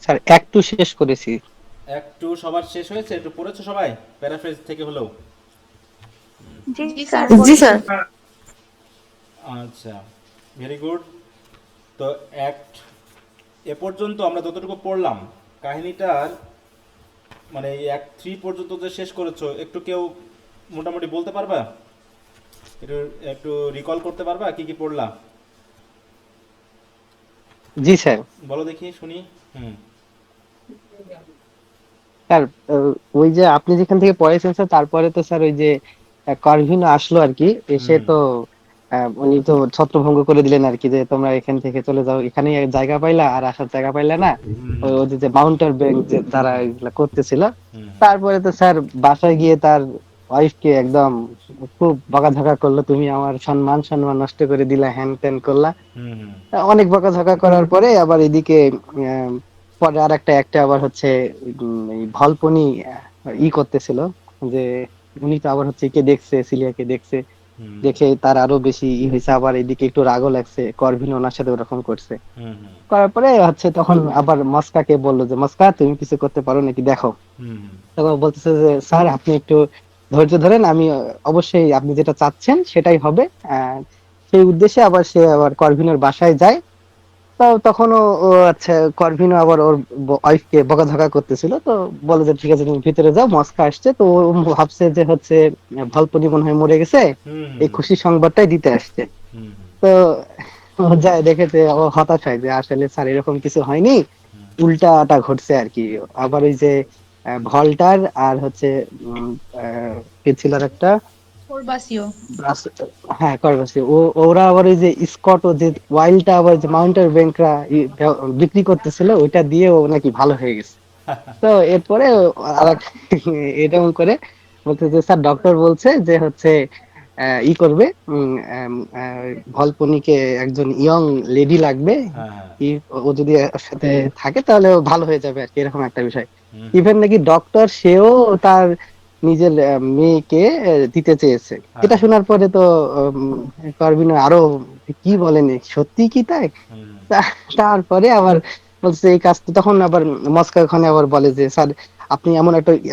Sir একটু শেষ করেছি। একটু সবার শেষ হয়েছে, একটু পড়েছো সবাই প্যারাফ্রেজ থেকে হলেও? জি জি স্যার স্যার জি পড়েছি। স্যার। আচ্ছা, ভেরি গুড। তো অ্যাক্ট এ পর্যন্ত আমরা যতটুকু পড়লাম কাহিনীটার, মানে এই অ্যাক্ট 3 পর্যন্ত যে শেষ করেছো, একটু কেউ মোটামুটি বলতে পারবা? একটু একটু রিকল করতে পারবা কি কি পড়লা? জি স্যার। বলো দেখি শুনি। হুম। স্যার, ওই যে আপনি যেখান থেকে পড়াইছেন স্যার, তারপরে তো স্যার ওই যে কর্ভিনো আসলো আর কি, এসে হুম। তো উনি তো ছত্রভঙ্গ করে দিলেন আর কি, যে তোমরা এখান থেকে চলে যাও, এখানে জায়গা পাইলা আর আসার জায়গা পাইলা না। হুম। ওদের যে মাউন্টার ব্যাংক যে তারা এগুলা করতেছিল। হুম। তারপরে তো স্যার বাসায় গিয়ে তার ওয়াইফকে একদম খুব বকাঝকা করলো, তুমি আমার সম্মান সম্মান নষ্ট করে দিলা, হ্যান ত্যান করলা। হুম। হুম। অনেক বকাঝকা করার পরে আবার এদিকে পরে আর একটা আবার হচ্ছে এই ভলপনি করতেছিল, যে উনি তো আবার হচ্ছে কে দেখছে, সিলিয়াকে দেখছে, হুম। দেখে তার আরো বেশি হয়েছে, আবার এদিকে একটু রাগও লাগছে, করভিন ওনার সাথে ওরকম করছে। হুম। হুম। করার পরে হচ্ছে তখন আবার মস্কাকে বললো যে মস্কা তুমি কিছু করতে পারো নাকি দেখো। হুম। তখন বলতেছে যে স্যার আপনি একটু ধৈর্য ধরেন, আমি অবশ্যই আপনি যেটা চাচ্ছেন সেটাই হবে। আহ সেই উদ্দেশ্যে আবার সে আবার করভিনের বাসায় যায়। তো তখন ও আচ্ছা, করভিনো আবার ওর ওয়াইফকে বকাঝকা করতেছিল, তো বলে যে ঠিক আছে তুমি ভিতরে যাও, মস্কা আসছে। তো ও ভাবছে যে হচ্ছে ভল্পনি মনে হয় মরে গেছে, হুম। এই হুম। খুশি সংবাদটাই দিতে আসছে। হুম। তো ও যায় দেখে যে ও হতাশ হয় যে আসলে স্যার এরকম কিছু হয়নি, হুম। উল্টাটা ঘটছে আর কি। আবার ওই যে ভল্টার আর হচ্ছে উম, কে ছিল আর একটা ফোরবাসিও। ব্রাস- হ্যাঁ করবাসি, ওরা আবার ওই যে স্কট ও যে ওয়াইল্ডটা আবার যে মাউন্টেন ব্যাংকরা বিক্রি করতেছিল, ওইটা দিয়ে ও নাকি ভালো হয়ে গেছে। তো এরপরে আর এরকম করে বলতে যে স্যার ডক্টর বলছে যে হচ্ছে করবে, ভলপনিকে একজন ইয়ং লেডি লাগবে, হ্যাঁ, হ্যাঁ। ও যদি ওর সাথে থাকে তাহলে ও ভালো হয়ে যাবে আর কি, এরকম একটা বিষয়। হুম। হুম। ইভেন নাকি ডক্টর সেও তার নিজের মেয়েকে দিতে চেয়েছে। হ্যাঁ, এটা হ্যাঁ। শোনার পরে তো পারভিন আরো কি বলেন, সত্যি কি তাই? হুম। হুম। তারপরে আবার বলছে এই কাজ তো, তখন আবার মস্কো ওখানে আবার বলে যে স্যার আপনি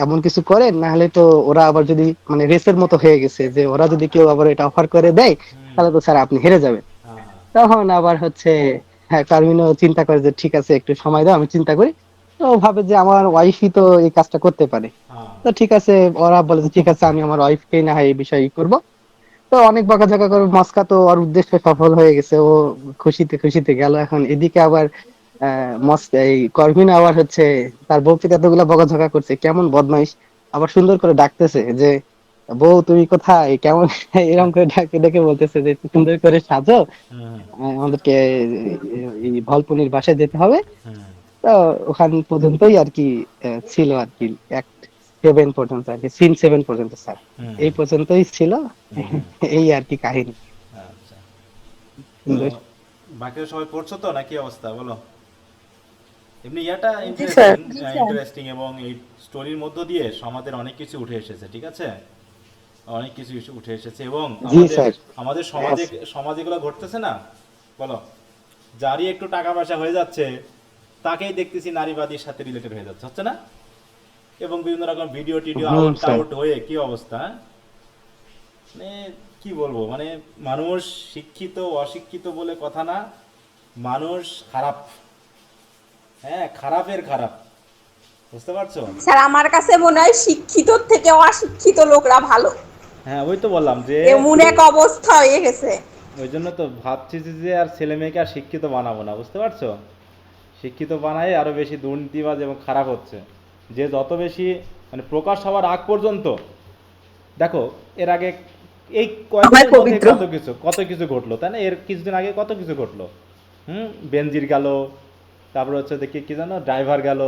এমন কিছু করেন, না হলে তো ওরা আবার যদি মানে রেসের মতো হয়ে গেছে, যে ওরা যদি কেউ আবার এটা অফার করে দেয় হুম। তাহলে তো স্যার আপনি হেরে যাবেন। হ্যাঁ, হ্যাঁ। তখন আবার হচ্ছে হ্যাঁ, কার্মিনো চিন্তা করে যে ঠিক আছে একটু সময় দাও, আমি চিন্তা করি। তো ও ভাবে যে আমার ওয়াইফই তো এই কাজটা করতে পারে। হ্যাঁ। তো ঠিক আছে, ওরা বলে যে ঠিক আছে আমি আমার ওয়াইফকেই না হয় এই বিষয়ে করবো। তো অনেক বকাঝকা করে মস্কা তো ওর উদ্দেশ্য সফল হয়ে গেছে, ও খুশিতে খুশিতে গেল। এখন এদিকে আবার এই করভিন আবার হচ্ছে তার বউকে এতগুলা বকাঝকা করছে, কেমন বদমাইশ, আবার সুন্দর করে ডাকতেছে যে বউ তুমি কোথায়, কেমন এরকম করে ডাকে ডেকে বলতেছে যে একটু সুন্দর করে সাজো, হুম। আমাদেরকে এই ভলপুনির বাসায় যেতে হবে। হুম। তো ওখান পর্যন্তই আর কি ছিল আর কি, অ্যাক্ট 7 পর্যন্ত আর কি, সিন 7 পর্যন্ত স্যার হুম। এই পর্যন্তই ছিল। হুম। হুম। এই আর কি কাহিনী। আচ্ছা। তো সুন্দর। বাকিরা সবাই পড়ছো তো নাকি অবস্থা বলো? এমনি ইয়াটা জি স্যার। ইন্টারেস্টিং। জি স্যার। ইন্টারেস্টিং এবং এই স্টোরির মধ্য দিয়ে সমাজের অনেক কিছু উঠে এসেছে, ঠিক আছে? অনেক কিছু উঠে এসেছে এবং জি আমাদের স্যার। আমাদের হ্যাঁ সমাজে সমাজে এগুলো ঘটতেছে না, বলো? যারই একটু টাকা পয়সা হয়ে যাচ্ছে তাকেই দেখতেছি নারীবাদীর সাথে রিলেটেড হয়ে যাচ্ছে, হচ্ছে না? এবং বিভিন্ন রকম ভিডিও টিডিও হুম আউট স্যার। টাউট হয়ে কি অবস্থা, হ্যাঁ? মানে কি বলবো, মানে মানুষ শিক্ষিত অশিক্ষিত বলে কথা না, মানুষ খারাপ। হ্যাঁ, খারাপের খারাপ, বুঝতে পারছো? স্যার আমার কাছে মনে হয় শিক্ষিতর থেকে অশিক্ষিত লোকরা ভালো, হ্যাঁ, ওই তো বললাম যে এমন এক অবস্থা হয়ে গেছে। ওই জন্য তো ভাবছি যে আর ছেলে মেয়েকে আর শিক্ষিত বানাবো না, বুঝতে পারছো? শিক্ষিত বানায় আরো বেশি দুর্নীতিবাজ এবং খারাপ হচ্ছে। যে যত বেশি মানে প্রকাশ হওয়ার আগ পর্যন্ত, দেখো, এর আগে এই সবাই কয়েকদিনের মধ্যে পবিত্র। কত কিছু ঘটলো, তাই না? এর কিছুদিন আগে কত কিছু ঘটলো। হুম। বেনজির গেল, তারপরে হচ্ছে দেখি কি জানো, ড্রাইভার গেল,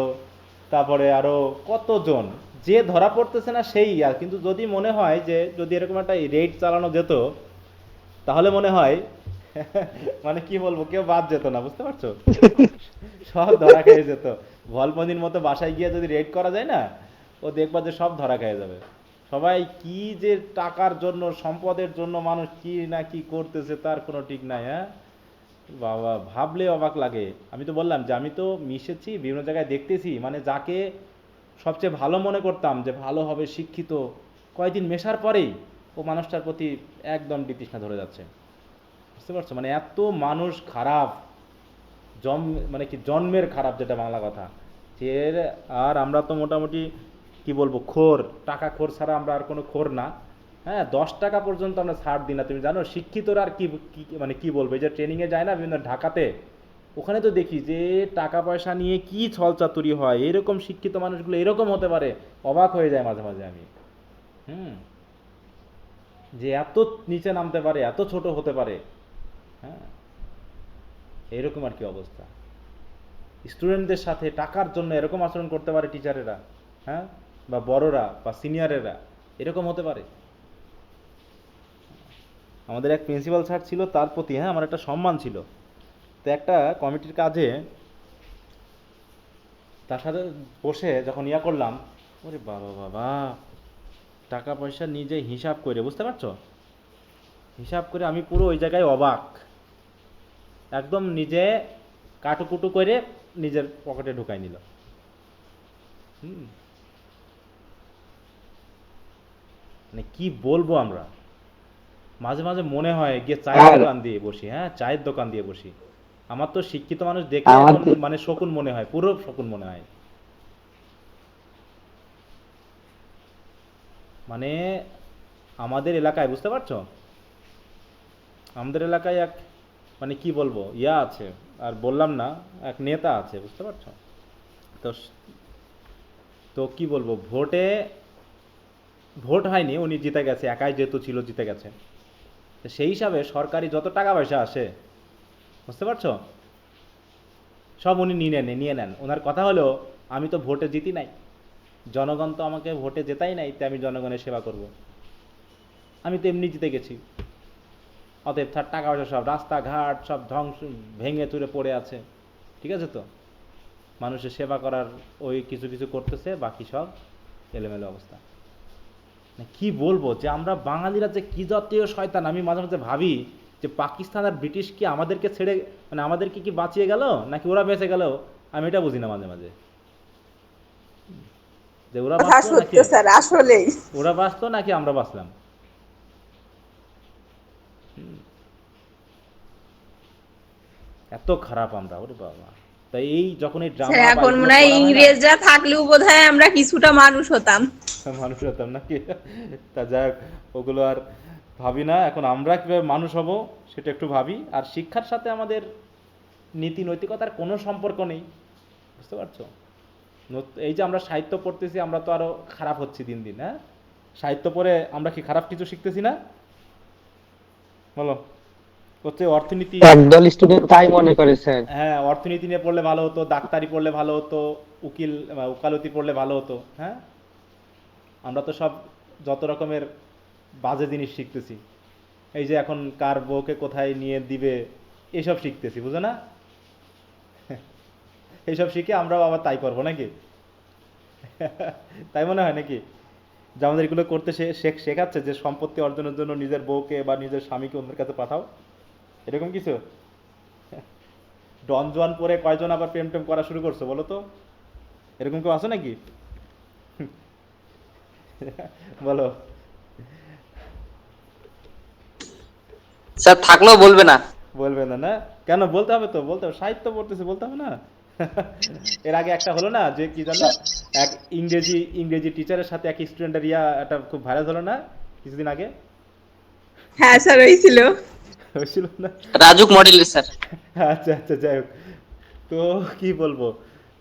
তারপরে আরো কতজন, যে ধরা পড়তেছে না সেই। আর কিন্তু যদি মনে হয় যে যদি এরকম একটা রেড চালানো যেত, তাহলে মনে হয় মানে কি বলবো, কেউ বাদ যেত না, বুঝতে পারছো? সব ধরা খেয়ে যেত। ভলপনির মতো বাসায় গিয়ে যদি রেড করা যায় না, ও দেখবা যে সব ধরা খেয়ে যাবে। সবাই কি যে টাকার জন্য সম্পদের জন্য মানুষ কি না কি করতেছে তার কোনো ঠিক নাই, হ্যাঁ? বাবা, ভাবলে অবাক লাগে। আমি তো বললাম যে আমি তো মিশেছি বিভিন্ন জায়গায়, দেখতেছি মানে যাকে সবচেয়ে ভালো মনে করতাম যে ভালো হবে, শিক্ষিত, কয়েকদিন মেশার পরেই ও মানুষটার প্রতি একদম বিতৃষ্ণা ধরে যাচ্ছে। বুঝতে পারছো, মানে এত মানুষ খারাপ, জন্ম মানে কি জন্মের খারাপ, যেটা বাংলা কথা। যে আর আমরা তো মোটামুটি কি বলবো, খোর, টাকা খোর ছাড়া আমরা আর কোনো খোর না। হ্যাঁ, 10 টাকা পর্যন্ত আমরা ছাড় দিই না। তুমি জানো শিক্ষিতরা আর কি মানে কি বলবো, এই যে ট্রেনিংয়ে যায় না বিভিন্ন ঢাকাতে, ওখানে তো দেখি যে টাকা পয়সা নিয়ে কি ছলচাতুরি হয়, এরকম শিক্ষিত মানুষগুলো এরকম হতে পারে, অবাক হয়ে যায় মাঝে মাঝে আমি। হুম, যে এত নিচে নামতে পারে, এত ছোট হতে পারে। হ্যাঁ, এরকম আর কি অবস্থা। স্টুডেন্টদের সাথে টাকার জন্য এরকম আচরণ করতে পারে টিচারেরা। হ্যাঁ, বা বড়রা বা সিনিয়রেরা এরকম হতে পারে। আমাদের এক প্রিন্সিপাল স্যার ছিল, তার প্রতি হ্যাঁ আমার একটা সম্মান ছিল। তো একটা কমিটির কাজে তার সাথে বসে যখন ইয়া করলাম, ওরে বাবা বাবা, টাকা পয়সা নিজে হিসাব করে, বুঝতে পারছো, হিসাব করে আমি পুরো ওই জায়গায় অবাক। একদম নিজে কাটুকুটু করে নিজের পকেটে ঢুকাই নিল। হুম, মানে কি বলবো আমরা, মাঝে মাঝে মনে হয় গিয়ে চায়ের আর দোকান দিয়ে বসি। হ্যাঁ, চায়ের দোকান দিয়ে বসি। আমার তো শিক্ষিত মানুষ দেখলে এখন আমাদের মানে শকুন মনে হয়, পুরো শকুন মনে হয়। মানে আমাদের এলাকায়, বুঝতে পারছো, আমাদের এলাকায় এক মানে কি বলবো ইয়া আছে, আর বললাম না, এক নেতা আছে, বুঝতে পারছো। তো তো কি বলবো, ভোট হয়নি, উনি জিতে গেছে, একাই যেহেতু ছিল জিতে গেছে। তো সেই হিসাবে সরকারি যত টাকা পয়সা আসে, বুঝতে পারছো, সব উনি নিয়ে নেন। ওনার কথা হলো, আমি তো ভোটে জিতি নাই, জনগণ তো আমাকে ভোটে জেতাই নাই, তাই আমি জনগণের সেবা করব, আমি তো এমনি জিতে গেছি। অতএব তার টাকা পয়সা সব রাস্তাঘাট সব ধ্বংস, ভেঙে চুরে পড়ে আছে। ঠিক আছে, তো মানুষের সেবা করার ওই কিছু কিছু করতেছে, বাকি সব এলোমেলো অবস্থা। মানে কি বলবো যে আমরা বাঙালিরা যে কি জাতীয় শয়তান, আমি মাঝে মাঝে ভাবি যে পাকিস্তান আর ব্রিটিশ কি আমাদেরকে ছেড়ে, মানে আমাদেরকে কি বাঁচিয়ে গেল নাকি ওরা বেঁচে গেল, আমি এটা বুঝি না মাঝে মাঝে, যে ওরা কথা বাঁচলো সত্য নাকি, স্যার, আসলেই। ওরা বাঁচলো নাকি আমরা বাঁচলাম। এত খারাপ আমরা, ওরে বাবা। তাই এই যখন এই স্যার ড্রামা বা এখন এগুলো মনে হয় করা হয় না, ইংরেজরা থাকলেও বোধহয় আমরা কিছুটা মানুষ হতাম। মানুষ হতাম নাকি। তা যাই হোক, ওগুলো আর ভাবি না। এখন আমরা কীভাবে মানুষ হব সেটা একটু ভাবি। আর শিক্ষার সাথে আমাদের নীতি নৈতিকতার কোনো সম্পর্ক নেই, বুঝতে পারছো। এই যে আমরা সাহিত্য পড়তেছি, আমরা তো আরও খারাপ হচ্ছি দিন দিন। হ্যাঁ, সাহিত্য পড়ে আমরা কি খারাপ কিছু শিখতেছি না, বলো। হচ্ছে অর্থনীতি, একদল স্টুডেন্ট তাই মনে করে স্যার। হ্যাঁ অর্থনীতি নিয়ে পড়লে ভালো হতো, ডাক্তারি পড়লে ভালো হতো, উকিল উকালতি পড়লে ভালো হতো। হ্যাঁ, আমরা তো সব যত রকমের বাজে জিনিস শিখতেছি। এই যে এখন কার বউকে কোথায় নিয়ে দিবে, এসব শিখতেছি, বুঝো না। এইসব শিখে আমরাও আবার তাই করবো নাকি, তাই মনে হয় নাকি, যে আমাদের এগুলো করতে শেখাচ্ছে যে সম্পত্তি অর্জনের জন্য নিজের বউকে বা নিজের স্বামীকে অন্যের কাছে পাঠাও, এরকম কিছু। ডন জোয়ান পরে কয়জন আবার প্রেম টেম করা শুরু করছো বলো তো, এরকম কেউ আছো নাকি, বলো। স্যার থাকলেও বলবে না। বলবে না না, কেন বলতে হবে, তো বলতে হবে, সাহিত্য পড়তেছে বলতে হবে না। এর আগে একটা হলো না, যে কি জানো, এক ইংরেজি ইংরেজি টিচারের সাথে এক স্টুডেন্টের ইয়া একটা খুব ভাইরাল হলো না কিছুদিন আগে, হ্যাঁ স্যার, হয়েছিল। হয়েছিল না। রাজুক মডেলের স্যার। আচ্ছা আচ্ছা, যাই হোক। তো কি বলবো,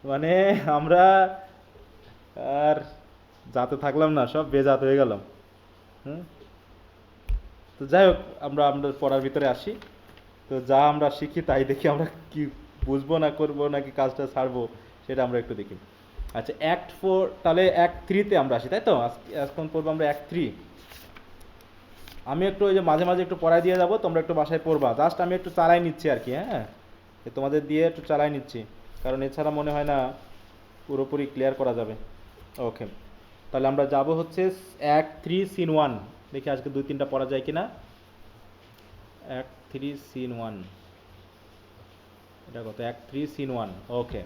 মানে আমরা আর যাতে থাকলাম না, সব বেজাত হয়ে গেলাম। হুম, তো যাই হোক, আমরা আমরা পড়ার ভিতরে আসি। তো যা আমরা শিখি তাই দেখি আমরা কি বুঝবো না করবো নাকি কাজটা ছাড়বো, সেটা আমরা একটু দেখি। আচ্ছা, অ্যাক্ট 4, তাহলে অ্যাক্ট 3-তে আমরা আসি, তাই তো। এখন পড়বো আমরা অ্যাক্ট 3। আমি একটু ওই যে মাঝে মাঝে একটু পড়ায় দিয়ে যাবো, তোমরা একটু বাসায় পড়বা, জাস্ট আমি একটু চালাই নিচ্ছি আর কি। হ্যাঁ, তোমাদের দিয়ে একটু চালাই নিচ্ছি, কারণ এছাড়া মনে হয় না পুরোপুরি ক্লিয়ার করা যাবে। ওকে, তাহলে আমরা যাব হচ্ছে অ্যাক্ট 3 সিন 1। দেখি আজকে 2-3টা পড়া যায় কিনা। Act 3 scene 1। এটা কত 1 3 সিন 1 ওকে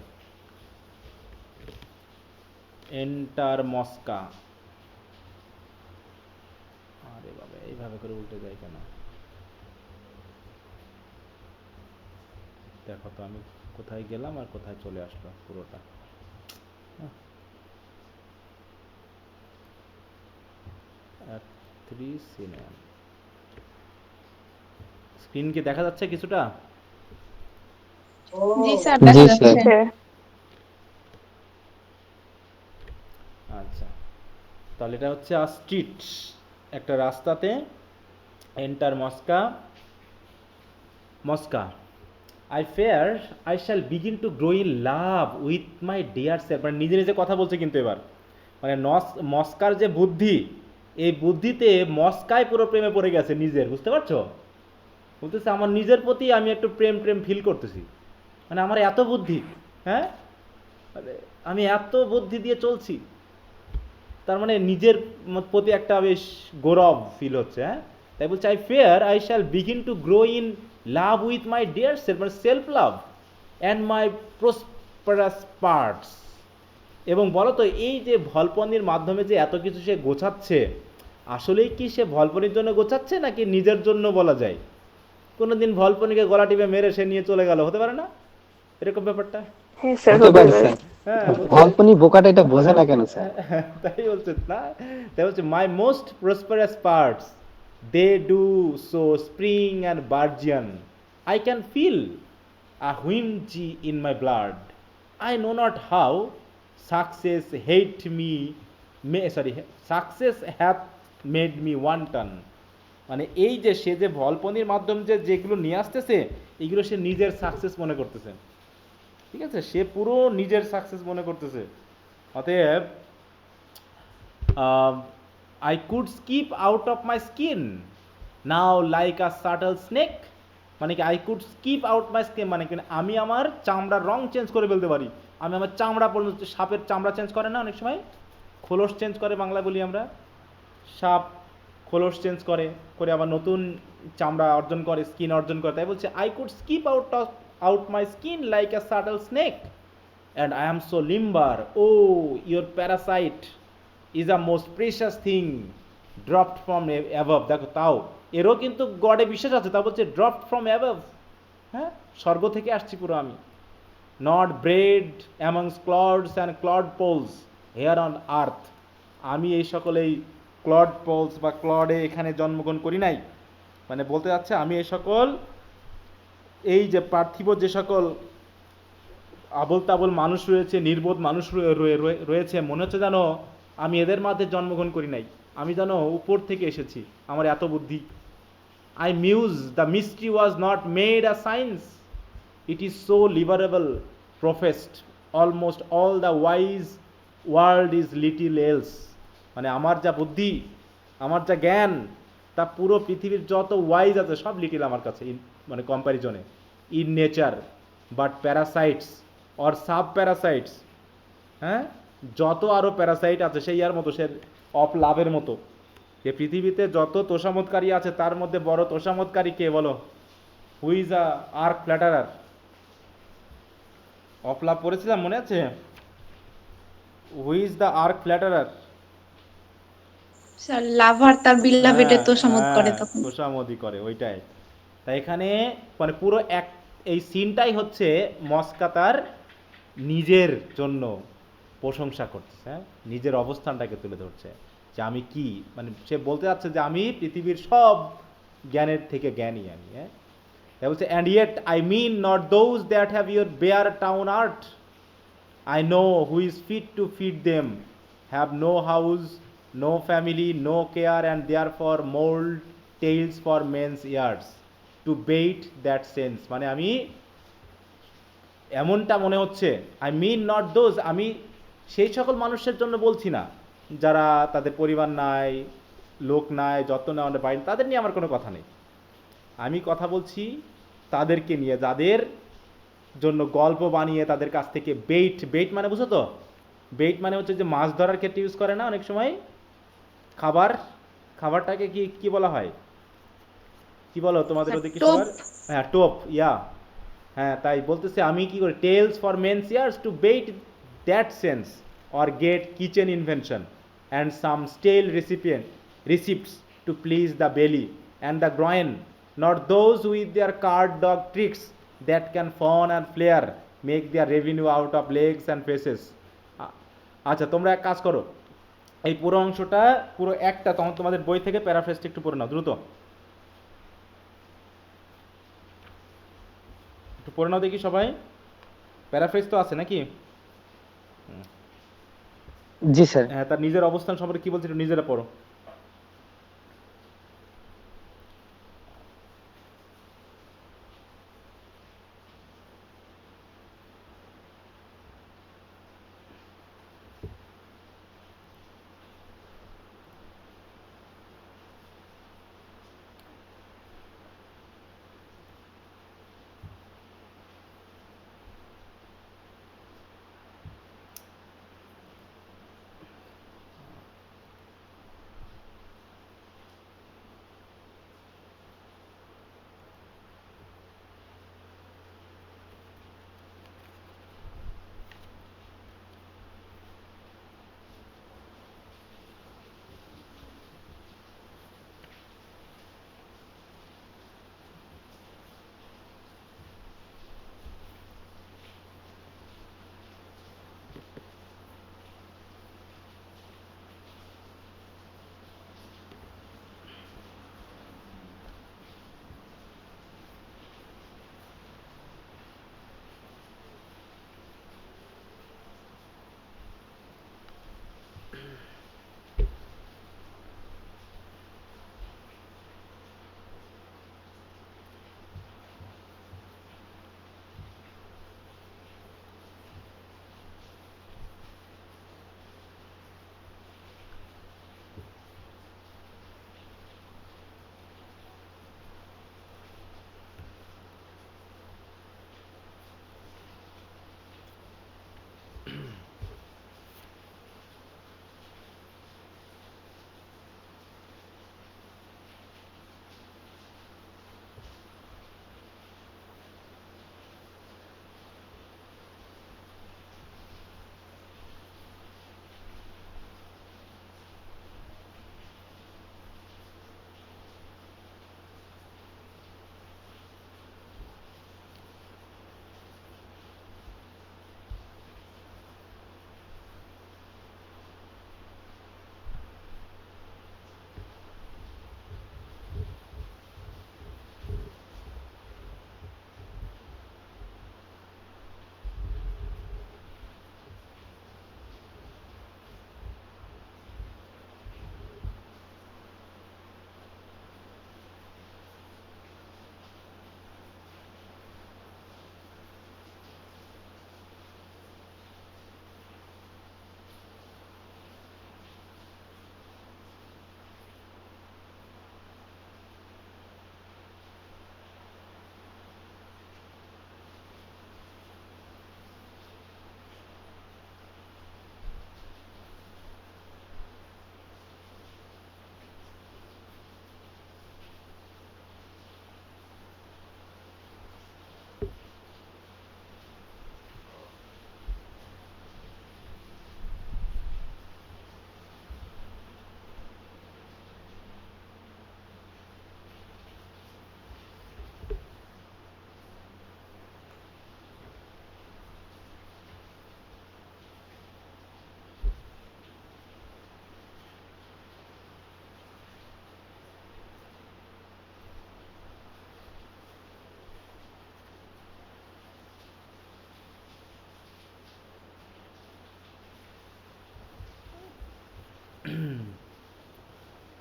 এন্টার মস্কা আরে বাবা এইভাবে করে উল্টে যায় কেন দেখো তো আমি কোথায় গেলাম আর কোথায় চলে আসলো পুরোটা Act 3 সিন 1 স্ক্রিন কি দেখা যাচ্ছে কিছুটা জি স্যার জি দেখা স্যার যাচ্ছে। আচ্ছা তাহলে এটা হচ্ছে আ স্ট্রিট একটা রাস্তাতে enter Mosca মস্কা I fear I shall begin to grow in love with my dear self মানে নিজে নিজে কথা বলছে কিন্তু এবার মানে মস্কার যে বুদ্ধি এই বুদ্ধিতে মস্কায় পুরো প্রেমে পড়ে গেছে নিজের বুঝতে পারছো বলতেছে আমার নিজের প্রতি আমি একটু প্রেম প্রেম ফিল করতেছি মানে আমার এত বুদ্ধি হ্যাঁ মানে আমি এত বুদ্ধি দিয়ে চলছি তার মানে নিজের প্রতি একটা বেশ গৌরব ফিল হচ্ছে হ্যাঁ তাই বলছে I fear I shall begin to grow in love with my dear self মানে self love and my prosperous parts এবং বলো তো এই যে ভলপনির মাধ্যমে যে এত কিছু সে গোছাচ্ছে আসলেই কি সে ভলপনির জন্য গোছাচ্ছে নাকি নিজের জন্য বলা যায় কোনোদিন ভলপনিকে গলা টিপে মেরে সে নিয়ে চলে গেল হতে পারে না এরকম ব্যাপারটা হ্যাঁ স্যার হতে হতে পারে পারে। স্যার হ্যাঁ বলছে অল্পনি বোকাটা এটা বোঝে না কেন স্যার তাই বলছে না তাই বলছে my most prosperous parts they do so spring and burgeon I can feel a whimsy in my blood I know not how success hate me success have made me wanton মানে এই যে সে যে ভলপনির মাধ্যমে যে যেগুলো নিয়ে আসতেছে এগুলো সে নিজের সাকসেস মনে করতেছে ঠিক আছে সে পুরো নিজের সাকসেস মনে করতেছে অতএব I could skip out of my skin now like a subtle snake মানে কি I could skip out my skin মানে কি আমি আমার চামড়ার রং চেঞ্জ করে ফেলতে পারি আমি আমার চামড়া পর্যন্ত সাপের চামড়া চেঞ্জ করে না অনেক সময় খোলস চেঞ্জ করে বাংলা বলি আমরা সাপ খোলস চেঞ্জ করে করে আবার নতুন চামড়া অর্জন করে স্কিন অর্জন করে তাই বলছে I could skip out my skin like a subtle snake and I am so limber. Oh, your parasite is a most precious thing dropped from above. দেখো তাও এরও কিন্তু গডে বিশ্বাস আছে তা বলছে dropped from above হ্যাঁ স্বর্গ থেকে আসছি পুরো আমি not bred amongst clouds and cloud poles here on earth আমি এই সকলেই ক্লড পোলস বা ক্লডে এখানে জন্মগ্রহণ করি নাই মানে বলতে যাচ্ছে আমি এই সকল এই যে পার্থিব যে সকল আবল তাবল মানুষ রয়েছে নির্বোধ মানুষ রয়েছে মনে হচ্ছে যেন আমি এদের মাঝে জন্মগ্রহণ করি নাই আমি যেন উপর থেকে এসেছি আমার এত বুদ্ধি I muse the mystery was not made a science it is so liberally professed almost all the wise world is little else মানে আমার যা বুদ্ধি আমার যা জ্ঞান তা পুরো পৃথিবীর যত ওয়াইজ আছে সব লিটিল আমার কাছে মানে কম্প্যারিজনে in nature but parasites or sub parasites হ্যাঁ যত আরও প্যারাসাইট আছে সেই আর মতো সে লাভের মতো যে পৃথিবীতে যত তোষামতকারী আছে তার মধ্যে বড় তোষামতকারী কে বলো হুইজ আ আর্ক ফ্ল্যাটারার লাভ পড়েছিলাম মনে আছে হুইজ দ্য আর্ক ফ্ল্যাটারার স্যার লাভার তার বিল্লাভেটে তোষামোদ করে তখন। তোষামদি করে ওইটাই তাই এখানে মানে পুরো এক এই সিনটাই হচ্ছে মস্কা তার নিজের জন্য প্রশংসা করতেছে হ্যাঁ নিজের অবস্থানটাকে তুলে ধরছে যে আমি কি মানে সে বলতে যাচ্ছে যে আমি পৃথিবীর সব জ্ঞানের থেকে জ্ঞানী আমি হ্যাঁ তাই বলছে and yet I mean not those that have your bear town art I know who is fit to feed them, have no house, no family, no care, and therefore mold tales for men's ears to bait that sense. মানে আমি এমনটা মনে হচ্ছে I mean not those আমি সেই সকল মানুষের জন্য বলছি না যারা তাদের পরিবার নাই লোক নাই যত্ন নেওয়া পারেন তাদের নিয়ে আমার কোনো কথা নেই আমি কথা বলছি তাদেরকে নিয়ে যাদের জন্য গল্প বানিয়ে তাদের কাছ থেকে বেইট মানে বুঝো তো বেইট মানে হচ্ছে যে মাছ ধরার ক্ষেত্রে ইউজ করে না অনেক সময় খাবারটাকে কি বলা হয় কি বলো তোমাদের ওদিকে সবার হ্যাঁ টোপ ইয়া হ্যাঁ, তাই বলতেছে আমি কি করি, tales for men's ears to bait that sense or get kitchen invention and some stale receipts to please the belly and the groin, not those with their card dog tricks that can fawn and fleer make their revenue out of legs and faces. আচ্ছা, তোমরা এক কাজ করো, এই পুরো অংশটা পুরো একটা তখন তোমাদের বই থেকে প্যারাফ্রেজটা একটু পড়ে নাও দ্রুত, একটু পড়ে নাও দেখি সবাই। প্যারাফ্রেজ তো আছে নাকি? জি স্যার। হ্যাঁ, তার নিজের অবস্থান সম্পর্কে কি বলছে একটু নিজেরা পড়ো।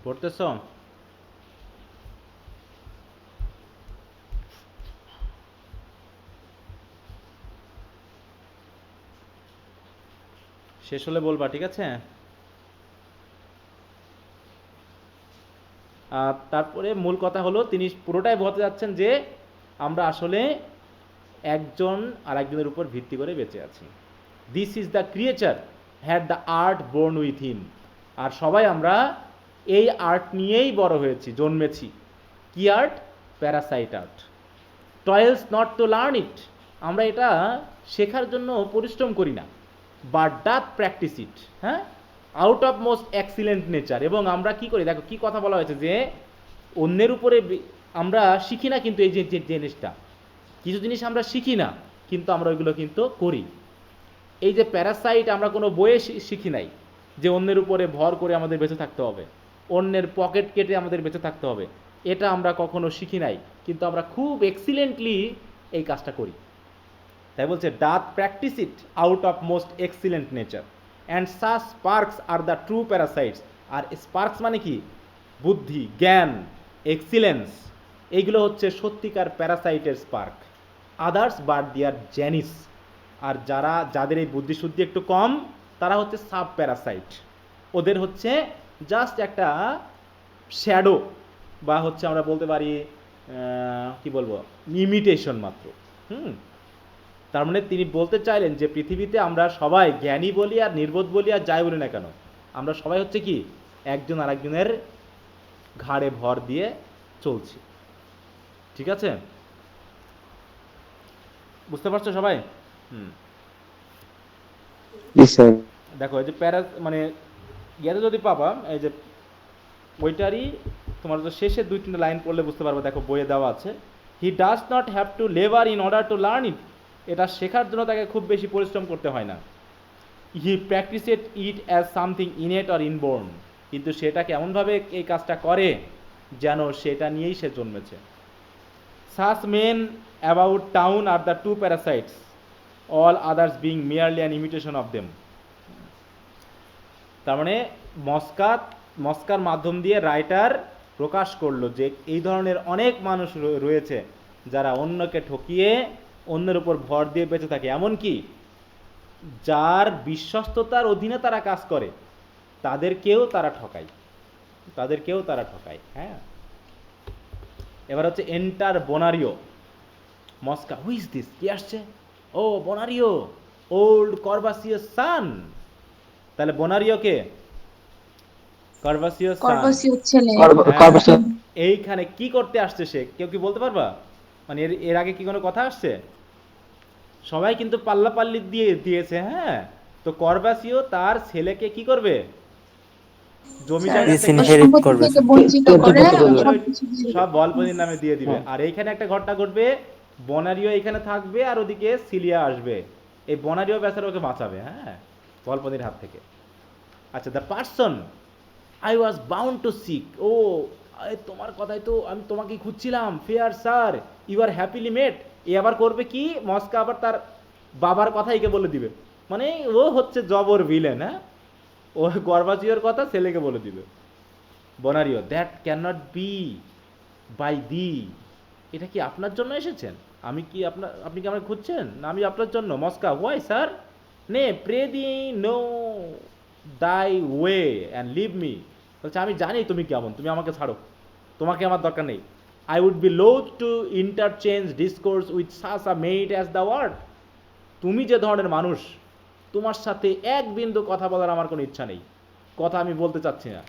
পড়তেছ? শেষ হলে বলবা, ঠিক আছে? তারপরে মূল কথা হলো তিনি পুরোটাই বলতে যাচ্ছেন যে আমরা আসলে একজন আর একজনের উপর ভিত্তি করে বেঁচে আছি। This is the creature had the art born with him. আর সবাই আমরা এই আর্ট নিয়েই বড় হয়েছি, জন্মেছি। কি art? Parasite art. Toils not to learn it, আমরা এটা শেখার জন্য পরিশ্রম করি না, বাট ডাথ প্র্যাকটিস ইট, হ্যাঁ, out of most excellent nature. এবং আমরা কি করি, দেখো কি কথা বলা হয়েছে যে অন্যের উপরে আমরা শিখি না, কিন্তু এই যে যে জিনিসটা, কিছু জিনিস আমরা শিখি না কিন্তু আমরা ওইগুলো কিন্তু করি। এই যে প্যারাসাইট আমরা কোনো বইয়ে শিখি নাই যে অন্যের উপরে ভর করে আমাদের বেঁচে থাকতে হবে, অন্যের পকেট কেটে আমাদের বেঁচে থাকতে হবে, এটা আমরা কখনো শিখি নাই, কিন্তু আমরা খুব এক্সিলেন্টলি এই কাজটা করি। তাই বলছে doth practice it out of most excellent nature and such sparks are the true parasites. আর স্পার্কস মানে কি, বুদ্ধি, জ্ঞান, এক্সিলেন্স, এইগুলো হচ্ছে সত্যিকার প্যারাসাইটের স্পার্ক। আদার্স বাট দিয়ার জেনিস, আর যাদের এই বুদ্ধিশুদ্ধি একটু কম তারা হচ্ছে সাব প্যারাসাইট, ওদের হচ্ছে জাস্ট একটা শ্যাডো, বা হচ্ছে আমরা বলতে পারি কি বলবো, ইমিটেশন মাত্র। তার মানে তিনি বলতে চাইলেন যে পৃথিবীতে আমরা সবাই জ্ঞানী বলি আর নির্বোধ বলি আর যাই বলি না কেন, আমরা সবাই হচ্ছে কি একজন আরেকজনের ঘাড়ে ভর দিয়ে চলছি। ঠিক আছে, বুঝতে পারছো সবাই? দেখো এই যে মানে ইয়াতে যদি পাবা, এই যে ওইটারই তোমার তো শেষে 2-3 লাইন পড়লে বুঝতে পারবে, দেখো বইয়ে দেওয়া আছে, he does not have to labour in order to learn ইট, এটা শেখার জন্য তাকে খুব বেশি পরিশ্রম করতে হয় না। He practised it as something innate or inborn, কিন্তু সেটাকে এমনভাবে এই কাজটা করে যেন সেটা নিয়েই সে জন্মেছে। Such men about town are the true parasites, all others being merely an imitation of them. তার মানে মস্কার মাধ্যম দিয়ে রাইটার প্রকাশ করলো যে এই ধরনের অনেক মানুষ রয়েছে যারা অন্যকে ঠকিয়ে অন্যের উপর ভর দিয়ে বেঁচে থাকে, এমনকি যার বিশ্বস্ততার অধীনে তারা কাজ করে তাদেরকেও তারা ঠকায়। হ্যাঁ, এবার হচ্ছে enter Bonario. Mosca, who is this, কি আসছে? ও বোনারিও, ওল্ড করভাসিয়াস সান। তাহলে বোনারিও কে? করভাসিয়াস সান। কর্বসীয় ছেলে। এইখানে কি করতে আসছে সে, কেউ কি বলতে পারবা? মানে এর আগে কি কোনো কথা আসছে? সবাই কিন্তু পাল্লাপাল্লি দিয়েছে। হ্যাঁ, তো করভাসিও তার ছেলেকে কি করবে? জমি জায়গা থেকে বঞ্চিত করে সব বলপতির নামে দিয়ে দিবে। আর এইখানে একটা ঘটনা ঘটবে, বনারিও এখানে থাকবে আর ওদিকে সিলিয়া আসবে, এই বনারিও বেচারা ওকে বাঁচাবে, হ্যাঁ, বলপতির হাত থেকে। আচ্ছা, the person I was bound to seek, ও তোমার কথাই তো আমি তোমাকে খুঁজছিলাম, fair sir you are happily met. এ আবার করবে কি, মস্কা আবার তার বাবার কথা একে বলে দিবে, মানে ও হচ্ছে জবর ভিলেন। হ্যাঁ, ও গর্বাচিওর কথা ছেলেকে বলে দিবে। Bonario, that can not be by thee, এটা কি আপনার জন্য এসেছেন? আপনি কি আমাকে খুঁজছেন? না আমি আপনার জন্য। মস্কা, why sir? Nay pray thee know thy way and leave me. বলছে আমি জানি তুমি কেমন, তুমি আমাকে ছাড়ো, তোমাকে আমার দরকার নেই। I would be loath to interchange discourse with such a maid as the word. তুমি যে ধরনের মানুষ, তোমার সাথে এক বিন্দু কথা বলার আমার কোনো ইচ্ছা নেই, কথা আমি বলতে চাচ্ছি না।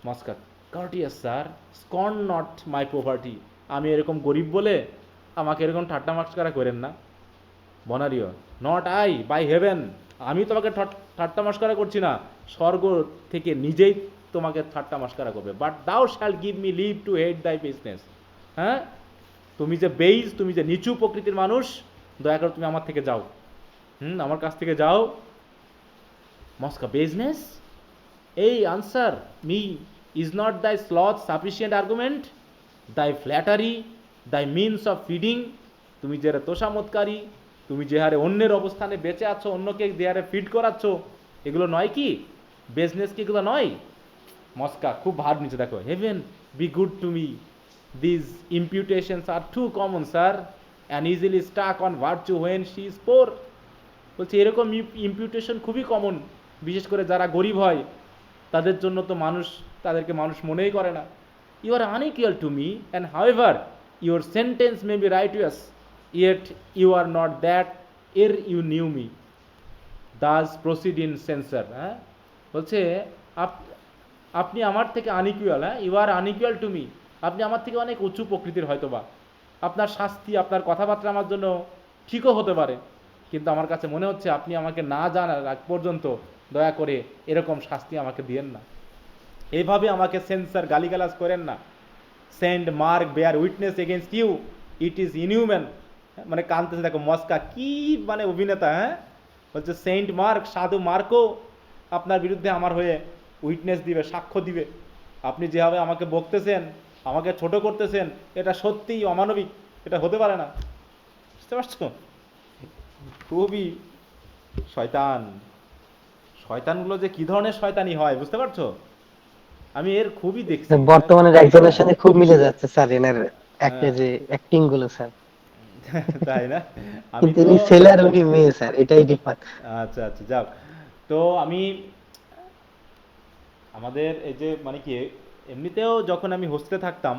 Mosca, courteous sir, scorn not my poverty, আমি এরকম গরিব বলে আমাকে এরকম ঠাট্টা মাস্কারা করেন না। বনারিও, নট আই বাই হেভেন, আমি তোমাকে ঠাট্টা মাস্কারা করছি না, স্বর্গ থেকে নিজেই তোমাকে ঠাট্টা মাস্কারা করবে। But thou shall give me leave to hate thy business. হ্যাঁ, তুমি যে বেইজ, তুমি যে নিচু প্রকৃতির মানুষ, দয়া করে তুমি আমার থেকে যাও, আমার কাছ থেকে যাও। মস্কা, বিজনেস, এই আনসার মি, ইজ নট দাই স্লথ সাফিসিয়েন্ট আর্গুমেন্ট, দাই ফ্ল্যাটারি, দাই মিনস অফ ফিডিং, তুমি যে হারে তোষামতকারী, তুমি যে হারে অন্যের অবস্থানে বেঁচে আছো, অন্যকে যে হারে ফিড করাচ্ছ, এগুলো নয় কি বিজনেস? কি এগুলো নয়? মস্কা খুব ভাব নিচে, দেখো, heaven be good to me, this imputations are too common sir and easily stuck on virtue when she is poor. বলছে এরকম ইম্পিউটেশন খুবই কমন, বিশেষ করে যারা গরিব হয় তাদের জন্য তো তাদেরকে মানুষ মনেই করে না। You are unequal to me and however your sentence may be righteous, yet you are not that ere you knew me, thus proceed in censure. হ্যাঁ, বলছে আপনি আমার থেকে আনইকুয়াল, হ্যাঁ, you are unequal to me, আপনি আমার থেকে অনেক উঁচু প্রকৃতির হয়তো বা, আপনার শাস্তি, আপনার কথাবার্তা আমার জন্য ঠিকও হতে পারে, কিন্তু আমার কাছে মনে হচ্ছে আপনি আমাকে না জানার আগ পর্যন্ত দয়া করে এরকম শাস্তি আমাকে দিয়েন না, এইভাবে আমাকে সেন্সার গালিগালাজ করেন না। Send mark bear witness against you, it is inhuman. মানে কানতেছে, দেখো মস্কা কি মানে অভিনেতা, হ্যাঁ, বলছে সেন্ট মার্ক, সাধু মার্কও আপনার বিরুদ্ধে আমার হয়ে উইটনেস দিবে, সাক্ষ্য দিবে। আপনি যেভাবে আমাকে বকতেছেন, আমাকে ছোট করতেছেন, এটা সত্যিই অমানবিক, এটা হতে পারে না। বুঝতে পারছো? খুবই শয়তান। শয়তানগুলো যে কি ধরনের শয়তানি হয় বুঝতে পারছো? আমি এর খুবই দেখছি, হ্যাঁ। বর্তমানের একজনের সাথে খুব মিলে যাচ্ছে স্যার এনার হ্যাঁ, যে অ্যাক্টিং গুলো স্যার। তাই না? আমি কিন্তু তো, ইনি ছেলে আর উনি মেয়ে স্যার, এটাই ডিফারেন্ট। আচ্ছা আচ্ছা, যাক। তো আমি আমাদের এই যে মানে কি, এমনিতেও যখন আমি হোস্টেলে থাকতাম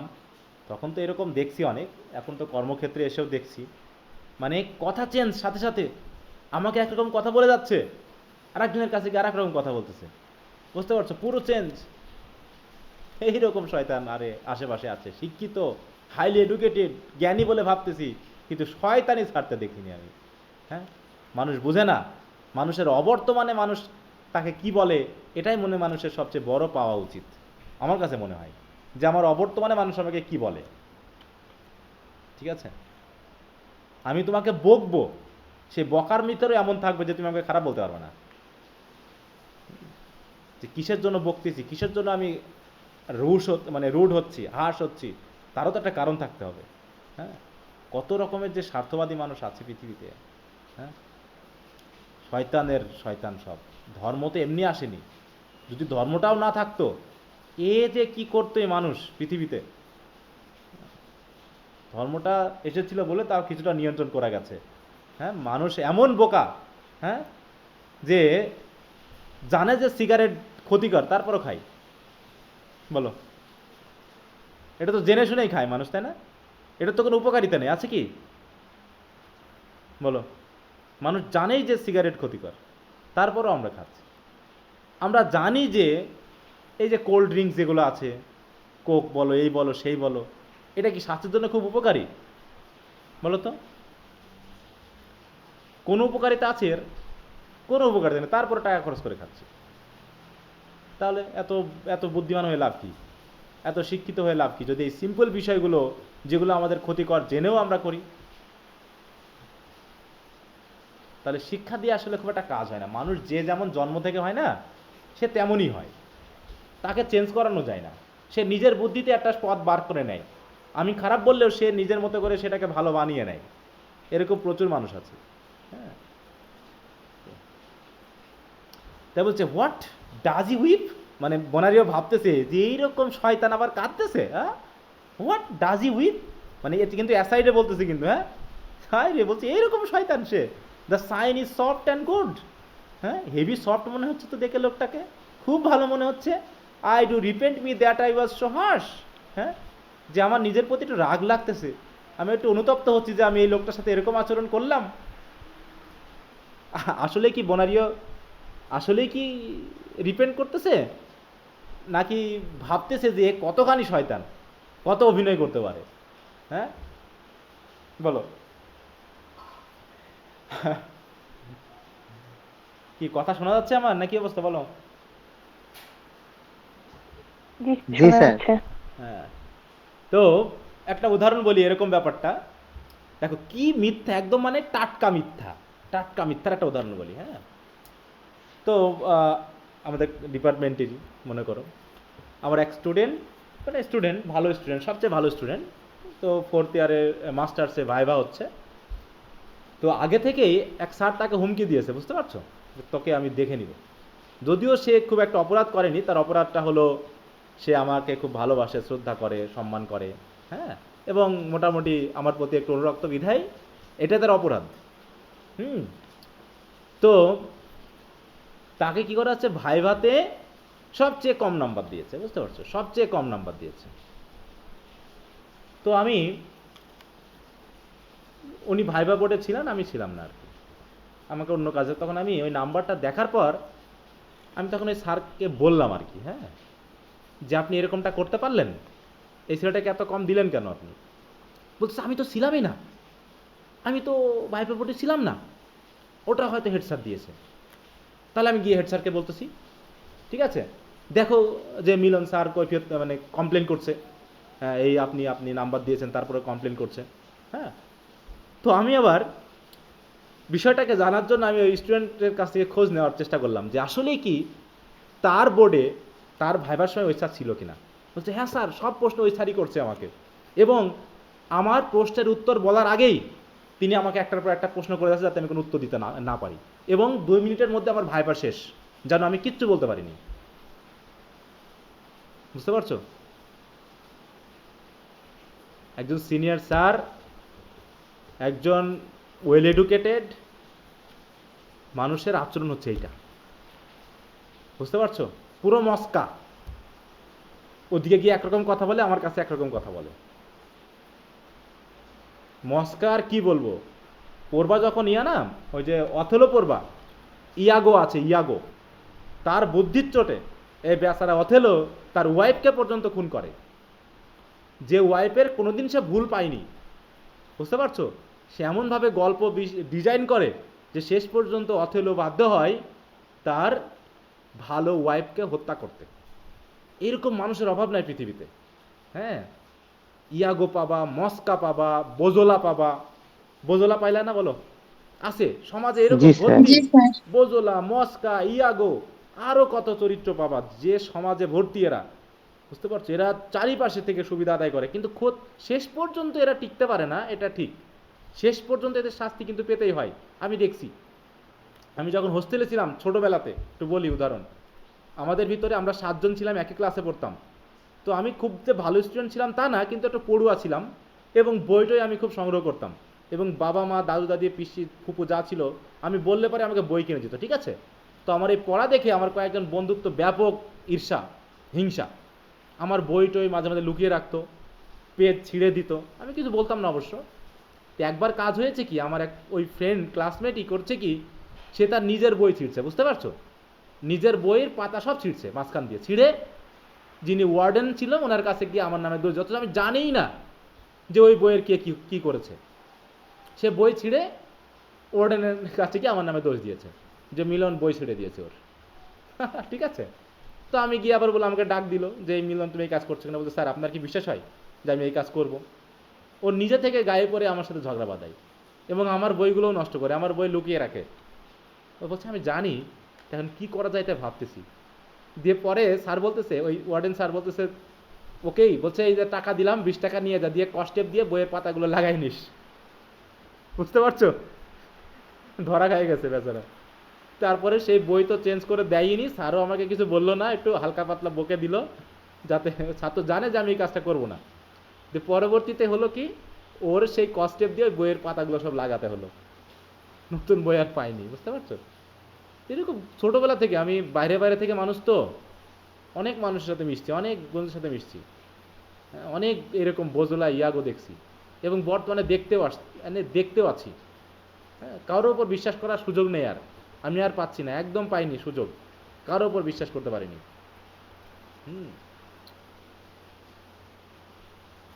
তখন তো এরকম দেখছি অনেক, এখন তো কর্মক্ষেত্রে এসেও দেখছি, মানে কথা চেঞ্জ সাথে সাথে, আমাকে একরকম কথা বলে যাচ্ছে, আরেকজনের কাছে গিয়ে আরেক রকম কথা বলতেছে। বুঝতে পারছো? পুরো চেঞ্জ। এইরকম শয়তান আরে আশেপাশে আছে, শিক্ষিত, হাইলি এডুকেটেড, জ্ঞানী বলে ভাবতেছি, কিন্তু শয়তানি ছাড়তে দেখিনি আমি। হ্যাঁ, মানুষ বুঝে না, মানুষের অবর্তমানে মানুষ তাকে কি বলে, এটাই মনে মানুষের সবচেয়ে বড় পাওয়া উচিত। আমার কাছে মনে হয় যে আমার অবর্তমানে মানুষ আমাকে কি বলে। ঠিক আছে, আমি তোমাকে বকবো, সেই বকার ভিতরে এমন থাকবে যে তুমি আমাকে খারাপ বলতে পারবে না। যে কিসের জন্য বকতেছি, কিসের জন্য আমি মানে রুড হচ্ছি, হাস হচ্ছি, তারও তো একটা কারণ থাকতে হবে। হ্যাঁ, কত রকমের যে স্বার্থবাদী মানুষ আছে পৃথিবীতে। হ্যাঁ, শয়তানের শয়তান সব। ধর্ম তো এমনি আসেনি, যদি ধর্মটাও না থাকতো, এ যে কি করতো এই মানুষ পৃথিবীতে। ধর্মটা এসেছিল বলে তাও কিছুটা নিয়ন্ত্রণ করা গেছে। হ্যাঁ, মানুষ এমন বোকা, হ্যাঁ, যে জানে যে সিগারেট ক্ষতিকর, তারপরও খায়। বলো, এটা তো জেনে শুনেই খায় মানুষ, তাই না? এটা তো কোনো উপকারিতা নেই, আছে কি? বলো, মানুষ জানেই যে সিগারেট ক্ষতিকর, তারপরও আমরা খাচ্ছি। আমরা জানি যে এই যে কোল্ড ড্রিঙ্কস যেগুলো আছে, কোক বলো, এই বলো, সেই বলো, এটা কি স্বাস্থ্যের জন্য খুব উপকারী? বলো তো, কোনো উপকারিতা আছে এর? কোনো উপকারিতা নেই, তারপরে টাকা খরচ করে খাচ্ছি। তাহলে এত এত বুদ্ধিমান হয়ে লাভ কি, এত শিক্ষিত হয়ে লাভ কি, যদি এই সিম্পল বিষয়গুলো যেগুলো আমাদের ক্ষতিকর জেনেও আমরা করি? তাহলে শিক্ষা দিয়ে আসলে খুব একটা কাজ হয় না। মানুষ যে যেমন জন্ম থেকে হয় না, সে তেমনই হয়, তাকে চেঞ্জ করানো যায় না। সে নিজের বুদ্ধিতে একটা পথ বার করে নেয়, আমি খারাপ বললেও সে নিজের মতো করে সেটাকে ভালো বানিয়ে নেয়। এরকম প্রচুর মানুষ আছে। হ্যাঁ, তাই বলছে হোয়াট ডাজ ই উইপ, মানে বনারিও ভাবতেছে যে এইরকম শয়তান আবার কাঁদতেছে। হ্যাঁ, হোয়াট ডাজ ই উইপ, মানে এটি কিন্তু অ্যাসাইডে বলতেছে কিন্তু, হ্যাঁ, হাই রে, বলছে এইরকম শয়তান সে। The sign is soft and good. হ্যাঁ, হেভি সফট মনে হচ্ছে তো দেখে লোকটাকে, খুব ভালো মনে হচ্ছে। I do repent me that I was so harsh. হ্যাঁ, যে আমার নিজের প্রতি একটু রাগ লাগতেছে, আমি একটু অনুতপ্ত হচ্ছি যে আমি এই লোকটার সাথে এরকম আচরণ করলাম। আসলে কি বনারিও আসলেই কি রিপেন্ট করতেছে, নাকি ভাবতেছে যে কতখানি শয়তান, কত অভিনয় করতে পারে? হ্যাঁ, বলো, কি কথা শোনা যাচ্ছে আমার, নাকি অবস্থা বলো? জি স্যার। হ্যাঁ, তো একটা উদাহরণ বলি এরকম ব্যাপারটা। দেখো কি মিথ্যা, একদম মানে টাটকা মিথ্যা, টাটকা মিথ্যার একটা উদাহরণ বলি। হ্যাঁ, তো আমাদের ডিপার্টমেন্টেরই মনে করো, আমার এক স্টুডেন্ট, মানে স্টুডেন্ট, ভালো স্টুডেন্ট, সবচেয়ে ভালো স্টুডেন্ট, তো ফোর্থ ইয়ারে মাস্টার্সে ভাইভা হচ্ছে। তো আগে থেকেই এক স্যার তাকে হুমকি দিয়েছে, বুঝতে পারছো, যে তোকে আমি দেখে নিব। যদিও সে খুব একটা অপরাধ করেনি, তার অপরাধটা হলো সে আমাকে খুব ভালোবাসে, শ্রদ্ধা করে, সম্মান করে। হ্যাঁ, এবং মোটামুটি আমার প্রতি একটু অনুরক্ত বিধায় এটা তার অপরাধ। হুম, তো তাকে কি করা হচ্ছে, ভাইভাতে সবচেয়ে কম নাম্বার দিয়েছে, বুঝতে পারছো, সবচেয়ে কম নাম্বার দিয়েছে। তো আমি, উনি ভাইভা বোর্ডে ছিলেন, আমি ছিলাম না আর কি, আমাকে অন্য কাজে, তখন আমি ওই নাম্বারটা দেখার পর আমি তখন ওই স্যারকে বললাম আর কি, হ্যাঁ, যে আপনি এরকমটা করতে পারলেন, এই ছেলেটাকে এত কম দিলেন কেন আপনি? বলছে আমি তো ছিলামই না, আমি তো ভাইপোর ভোটে ছিলাম না, ওটা হয়তো হেড স্যার দিয়েছে। তাহলে আমি গিয়ে হেড স্যারকে বলতেছি, ঠিক আছে, দেখো যে মিলন স্যার কৈফিয়ত মানে কমপ্লেন করছে, হ্যাঁ এই আপনি আপনি নাম্বার দিয়েছেন, তারপরে কমপ্লেন করছে। হ্যাঁ, তো আমি আবার বিষয়টাকে জানার জন্য আমি ওই স্টুডেন্টের কাছ থেকে খোঁজ নেওয়ার চেষ্টা করলাম যে আসলেই কি তার বোর্ডে তার ভাইবার সময় ওই স্যার ছিল কিনা। বলছে হ্যাঁ স্যার, সব প্রশ্ন ওই স্যারই করছে আমাকে, এবং আমার প্রশ্নের উত্তর বলার আগেই তিনি আমাকে একটার পর একটা প্রশ্ন করে যাচ্ছে যাতে আমি কোনো উত্তর দিতে না পারি, এবং 2 মিনিটের মধ্যে আমার ভাইবার শেষ, যেন আমি কিচ্ছু বলতে পারিনি। বুঝতে পারছো? একজন সিনিয়র স্যার, একজন ওয়েল এডুকেটেড মানুষের আচরণ হচ্ছে এইটা। বুঝতে পারছো? পুরো মস্কা, ওদিকে গিয়ে একরকম কথা বলে, আমার কাছে একরকম কথা বলে। মস্কা আর কি বলবো, পড়বা যখন না ওই যে অথেলো পড়বা, ইয়াগো আছে, ইয়াগো, তার বুদ্ধির চোটে এই বেচারা অথেলো তার ওয়াইফকে পর্যন্ত খুন করে, যে ওয়াইফের কোনোদিন সে ভুল পায়নি। বুঝতে পারছো? সে এমনভাবে গল্প ডিজাইন করে যে শেষ পর্যন্ত অথেলো বাধ্য হয় তার ভালো ওয়াইফকে হত্যা করতে। এরকম মানুষের অভাব নাই পৃথিবীতে। হ্যাঁ, ইয়াগো পাবা, মস্কা পাবা, বোজোলা পাবা। বোজোলা পাইলা না বলো? আছে সমাজে এরকম জি স্যার। ভর্তি। জি স্যার। বোজোলা, মস্কা, ইয়াগো, আরো কত চরিত্র পাবা যে সমাজে ভর্তি এরা। বুঝতে পারছো? এরা চারিপাশে থেকে সুবিধা আদায় করে, কিন্তু খোদ শেষ পর্যন্ত এরা টিকতে পারে না, এটা ঠিক। শেষ পর্যন্ত এদের শাস্তি কিন্তু পেতেই হয়। আমি দেখছি, আমি যখন হোস্টেলে ছিলাম ছোটবেলাতে, একটু বলি উদাহরণ, আমাদের ভিতরে আমরা 7 জন ছিলাম, একই ক্লাসে পড়তাম। তো আমি খুব যে ভালো স্টুডেন্ট ছিলাম তা না, কিন্তু একটু পড়ুয়া ছিলাম, এবং বইটই আমি খুব সংগ্রহ করতাম, এবং বাবা মা দাদু দাদি পিসি ফুপু যা ছিল আমি বললে পরে আমাকে বই কিনে দিত, ঠিক আছে। তো আমার এই পড়া দেখে আমার কয়েকজন বন্ধুত্ব ব্যাপক ঈর্ষা, হিংসা, আমার বইটই মাঝে মাঝে লুকিয়ে রাখতো, পেজ ছিঁড়ে দিত, আমি কিছু বলতাম না অবশ্য। তো একবার কাজ হয়েছে কি, আমার এক ওই ফ্রেন্ড ক্লাসমেটই করছে কি, সে তার নিজের বই ছিঁড়ছে, বুঝতে পারছো, নিজের বইয়ের পাতা সব ছিঁড়ছে, মাঝখান দিয়ে ছিঁড়ে যিনি ওয়ার্ডেন ছিল ওনার কাছে গিয়ে আমার নামে দোষ, যত আমি জানিই না যে ওই বইয়ের কে কি করেছে, সে বই ছিঁড়ে ওয়ার্ডেনের কাছে গিয়ে আমার নামে দোষ দিয়েছে যে মিলন বই ছিঁড়ে দিয়েছে ওর। ঠিক আছে। তো আমি গিয়ে আবার বলে আমাকে ডাক দিল যে এই মিলন তুমি এই কাজ করছো না, বলতে স্যার আপনার কি বিশ্বাস হয় যে আমি এই কাজ করব? ও নিজে থেকে গায়ে পড়ে আমার সাথে ঝগড়া বাঁধায়, এবং আমার বইগুলোও নষ্ট করে, আমার বই লুকিয়ে রাখে। ও বলছে আমি জানি, এখন কি করা যায় তাই ভাবতেছি। দিয়ে পরে স্যার বলতেছে, ওই ওয়ার্ডেন স্যার বলতেছে ওকেই, বলছে এই যে টাকা দিলাম 20 টাকা নিয়ে যা, দিয়ে কস্টেপ দিয়ে বইয়ের পাতাগুলো লাগাই নিস। বুঝতে পারছো? ধরা খাই গেছে বেচারা। তারপরে সেই বই তো চেঞ্জ করে দেয়নি, স্যারও আমাকে কিছু বললো না, একটু হালকা পাতলা বকে দিল, যাতে ছাত্র জানে যে আমি এই কাজটা করবো না। যে পরবর্তীতে হলো কি, ওর সেই কস্টেপ দিয়ে বইয়ের পাতাগুলো সব লাগাতে হলো, নতুন বই আর পাইনি। বুঝতে পারছো? এরকম ছোটবেলা থেকে আমি বাইরে বাইরে থেকে মানুষ তো অনেক মানুষের সাথে মিশছি, অনেক বন্ধুর সাথে মিশছি, অনেক এরকম বোজলা ইয়াগো দেখছি, এবং বর্তমানে দেখতেও আছি। হ্যাঁ, কারোর উপর বিশ্বাস করার সুযোগ নেই আর, আমি আর পাচ্ছি না, একদম পাইনি সুযোগ, কারোর উপর বিশ্বাস করতে পারিনি।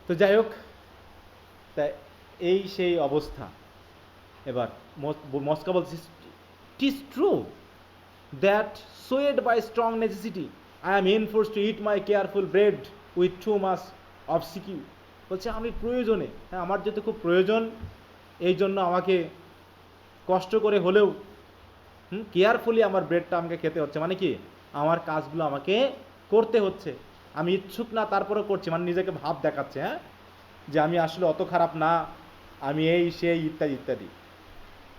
তো যাই হোক, তাই এই সেই অবস্থা। এবার মস্কা বলছে it is true that swayed by strong necessity I am enforced to eat my careful bread with too much obsequy। বলছে আমি প্রয়োজনে, হ্যাঁ আমার যেহেতু খুব প্রয়োজন, এই জন্য আমাকে কষ্ট করে হলেও কেয়ারফুলি আমার ব্রেডটা আমাকে খেতে হচ্ছে, মানে কি আমার কাজগুলো আমাকে করতে হচ্ছে, আমি ইচ্ছুক না তারপরেও করছি, মানে নিজেকে ভাব দেখাচ্ছে, হ্যাঁ যে আমি আসলে অত খারাপ না, আমি এই সেই ইত্যাদি ইত্যাদি।